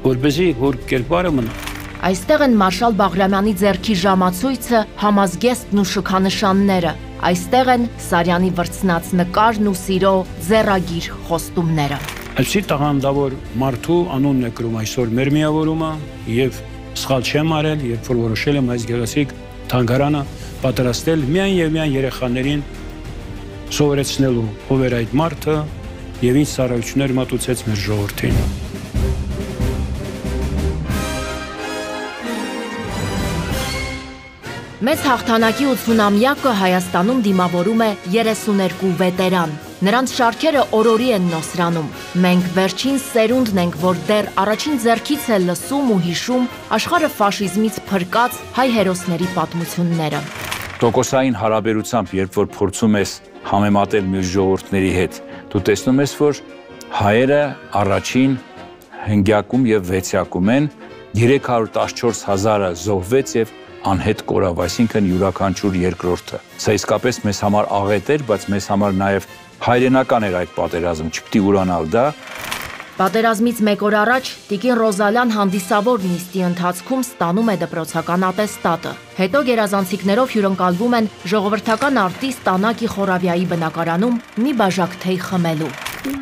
որպեսզի հոր կերպարը մնա։ Այստեղ են Մարշալ Բաղրամյանի ձեռքի ժամացույցը, համազգեստն ու շքանշանները, այստեղ են Սարյանի վրձնած նկարն ու սիրո ձեռագիր խոստումները։ Այսի տաղանդավոր մարդու անունն է կրում այսօր մեր միավորումը եւ սխալ չեմ արել, երբ որ որոշել եմ այս գեղեցիկ թանգարանը պատրաստել միայն եւ միայն երեխաներին սովորեցնելու ով էր այդ մարդը եւ ինչ ծառայություններ մատուցեց մեր ժողովրդին։ Մեծ հաղթանակի 80-ամյակը Հայաստանում դիմավորում է 32 վետերան։ Նրանց շարքերը օրորի են նոսրանում։ Մենք վերջին սերունդն ենք, որ դեռ առաջին ձեռքից է լսում ու հիշում աշխարհը ֆաշիզմից փրկած հայ հերոսների պատմությունները։ Տոկոսային հարաբերությամբ, երբ որ փորձում ես համեմատել մյուս ժողովուրդների հետ, դու տեսնում ես, որ հայերը առաջին հնգյակում եւ վեցյակում են, 314,000-ը զոհվեց եւ անհետ կորավ, այսինքն յուրաքանչյուր երկրորդը։ Սա իսկապես մեզ համար աղետ էր, բայց մեզ համար նաև հայրենական էր այդ պատերազմ, չպետք է ուրանալ դա։ Պատերազմից մեկ օր առաջ Տիկին Ռոզալյան հանդիսավոր նիստի ընթացքում ստանում է դպրոցական ատեստատը։ Հետո գերազանցիկներով հյուրընկալվում են ժողովրդական արտիստ Տանակի Խորավյայի բնակարանում մի բաժակ թեյ խմելու։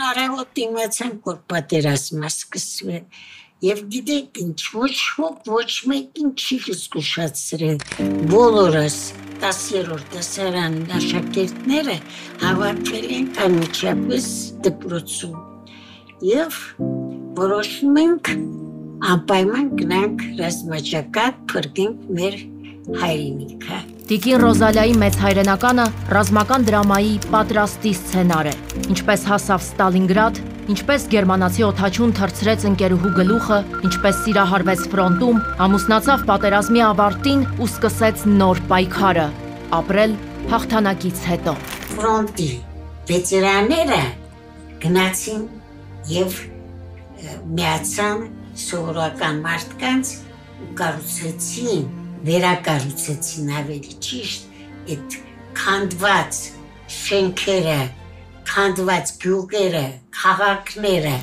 Նարեոտ իմացանք, որ պատերազմը սկսվել։ Եվ գիտեք ինչ, ոչ ոք, ոչ մեկին չի զգուշացրել, բոլորս 10-րդ դասարանի աշակերտները հավաքվել են անմիջապես դպրոցում եւ որոշում ենք անպայման գնանք ռազմաճակատ փրկենք մեր հայրենիքը։ Տիկին Ռոզալիայի մեծ հայրենականը ռազմական դրամայի պատրաստի սցենար է։ Ինչպես հասավ Ստալինգրադ, ինչպես գերմանացի օդաչուն թռցրեց ընկերուհու գլուխը, ինչպես սիրահարվեց ֆրոնտում, ամուսնացավ պատերազմի ավարտին ու սկսեց նոր պայքարը, ապրել հաղթանակից հետո։ Ֆրոնտի վետերանները գնացին եւ միացան սովորական մարդկանց ու կառուցեցին, վերակառուցեցին ավելի ճիշտ այդ քանդված շենքերը, քանդված գյուղերը, քաղաքները։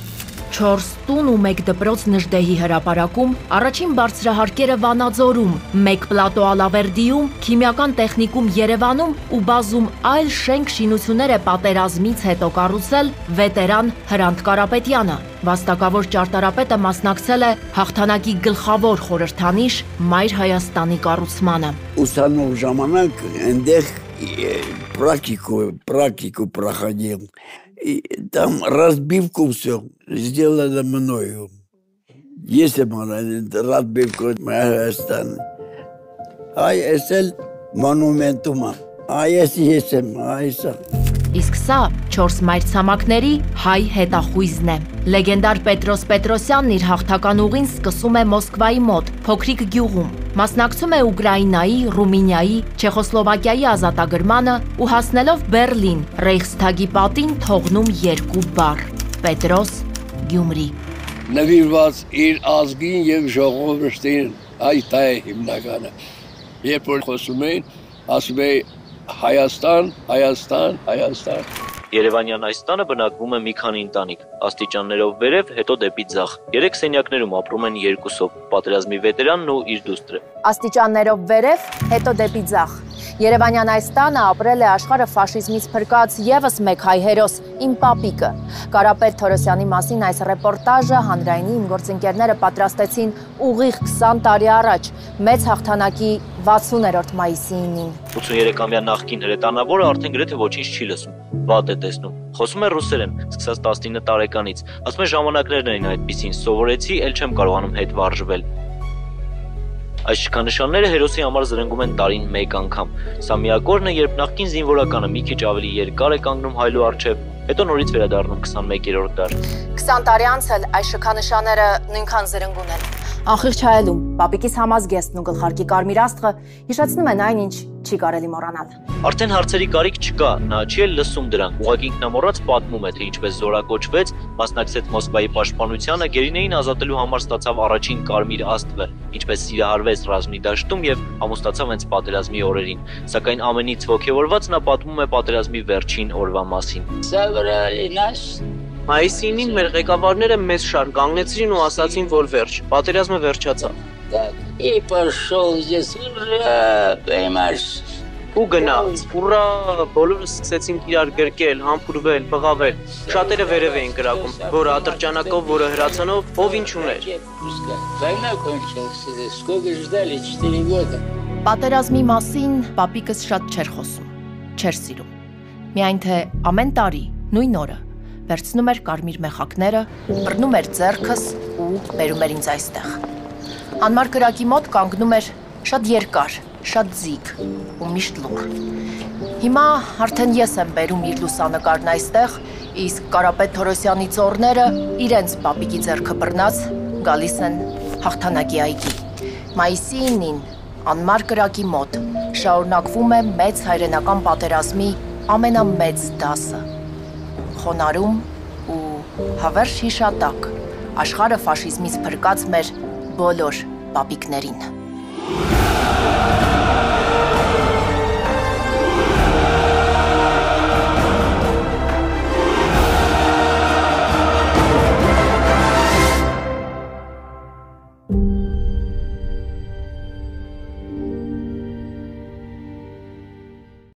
4 տուն ու 1 դպրոց Նժդեհի հրապարակում, առաջին բարձրահարկերը Վանաձորում, 1 պլատո Ալավերդիում, քիմիական տեխնիկում Երևանում ու բազում այլ շենք շինություններ է պատերազմից հետո կառուցել վետերան Հրանտ Կարապետյանը։ Վաստակավոր ճարտարապետը մասնակցել է հաղթանակի գլխավոր խորհրդանիշ Մայր Հայաստանի кառուցմանը։ Ուսանող ժամանակ այնտեղ практику проходил. И там разбивку все сделали мною. Если разбивку Հայաստան. Այ էսել մոնումենտումա. այսա։ Իսկ սա 4 մայրցամաքների հայ հետախույզն է։ Լեգենդար Պետրոս Պետրոսյանն իր հաղթական ուղին սկսում է Մոսկվայի մոտ, փոքրիկ գյուղում։ Մասնակցում է Ուկրաինայի, Ռումինիայի, Չեխոսլովակիայի ազատագրմանը ու հասնելով Բերլին, Ռեյխստագի պատին թողնում 2 բառ՝ Պետրոս, Գյումրի։ Նվիրված իր ազգին եւ ժողովրդին, այդ է հիմնականը։ Երբ որ խոսում էին, ասում էին Հայաստան, Հայաստան, Հայաստան։ Երևանյան այս տանը բնակվում է մի քանի ընտանիք, աստիճաններով վերև, հետո դեպի ձախ։ 3 սենյակներում ապրում են 2-ով, պատերազմի վետերանն ու իր դուստրը։ Աստիճաններով վերև, հետո դեպի ձախ։ Երևանյան այս տանը ապրել է աշխարհը ֆաշիզմից փրկած եւս մեկ հայ հերոս՝ իմ պապիկը։ Կարապետ Թորոսյանի մասին այս ռեպորտաժը հանրայինի իմ գործընկերները պատրաստեցին ուղիղ 20 տարի առաջ, մեծ հաղթանակի 60-րդ մայիսի 9-ին։ 83-ամյա նախկին հրետանավորը արդեն գրեթե ոչինչ չի լսում, վատ է տեսնում։ Խոսում է ռուսերեն, սկսած 19 տարեկանից։ Ասում է ժամանակներն էին այդպիսին, սովորեցի, ել չեմ կարողանում հետ վարժվել։ Այս շքանշանները հերոսի համար զրնգում են տարին մեկ անգամ։ Սա միակ օրն է, երբ նախկին զինվորականը մի քիչ ավելի երկար է կանգնում հայլու առջև, հետո նորից վերադառնում 21-րդ դար։ 20 տարի անց էլ այս շքանշանները նույնքան զրնգուն են։ Ախիղճ հայելում, պապիկիս համազգեստն ու գլխարկի կարմիր աստղը հիշեցնում են այն, ինչ չի կարելի մոռանալ։ Արդեն հարցերի կարիք չկա, նա չի էլ լսում դրանք։ Ուղղակի ինքնամոռաց պատմում է, թե ինչպես զորակոչվեց, մասնակցեց Մոսկվայի պաշտպանությանը, գերիներին ազատելու համար ստացավ առաջին կարմիր աստղը, ինչպես սիրահարվեց ռազմի դաշտում եւ ամուսնացավ հենց պատերազմի օրերին։ Սակայն ամենից ոգևորված նա պատմում է պատերազմի վերջին օրվա մասին։ Մայիսի 9-ին մեր ղեկավարները մեզ շարք կանգնեցրին ու ասացին, որ վերջ, պատերազմը վերջացավ։ Ու գնաց, ուռա, բոլորը սկսեցինք իրար գրկել, համբուրվել, բղավել։ Շատերը վերև էին կրակում, որը ատրճանակով, որը հրացանով, ով ինչ ուներ։ Պատերազմի մասին պապիկս շատ չէր խոսում, չէր սիրում։ Միայն թե ամեն տարի, նույն օրը վերցնում էր կարմիր մեխակները, բռնում էր ձեռքս ու բերում էր ինձ այստեղ։ Անմար կրակի մոտ կանգնում էր շատ երկար, շատ ձիգ ու միշտ լուռ։ Հիմա արդեն ես եմ բերում իր լուսանկարն այստեղ, իսկ Կարապետ Թորոսյանի ծոռները իրենց պապիկի ձեռքը բռնած գալիս են հաղթանակի այգի։ Մայիսի 9-ին անմար կրակի մոտ շարունակվում է մեծ հայրենական պատերազմի ամենամեծ դասը։ Խոնարհում ու հավերժ հիշատակ աշխարհը ֆաշիզմից փրկած մեր բոլոր պապիկներին։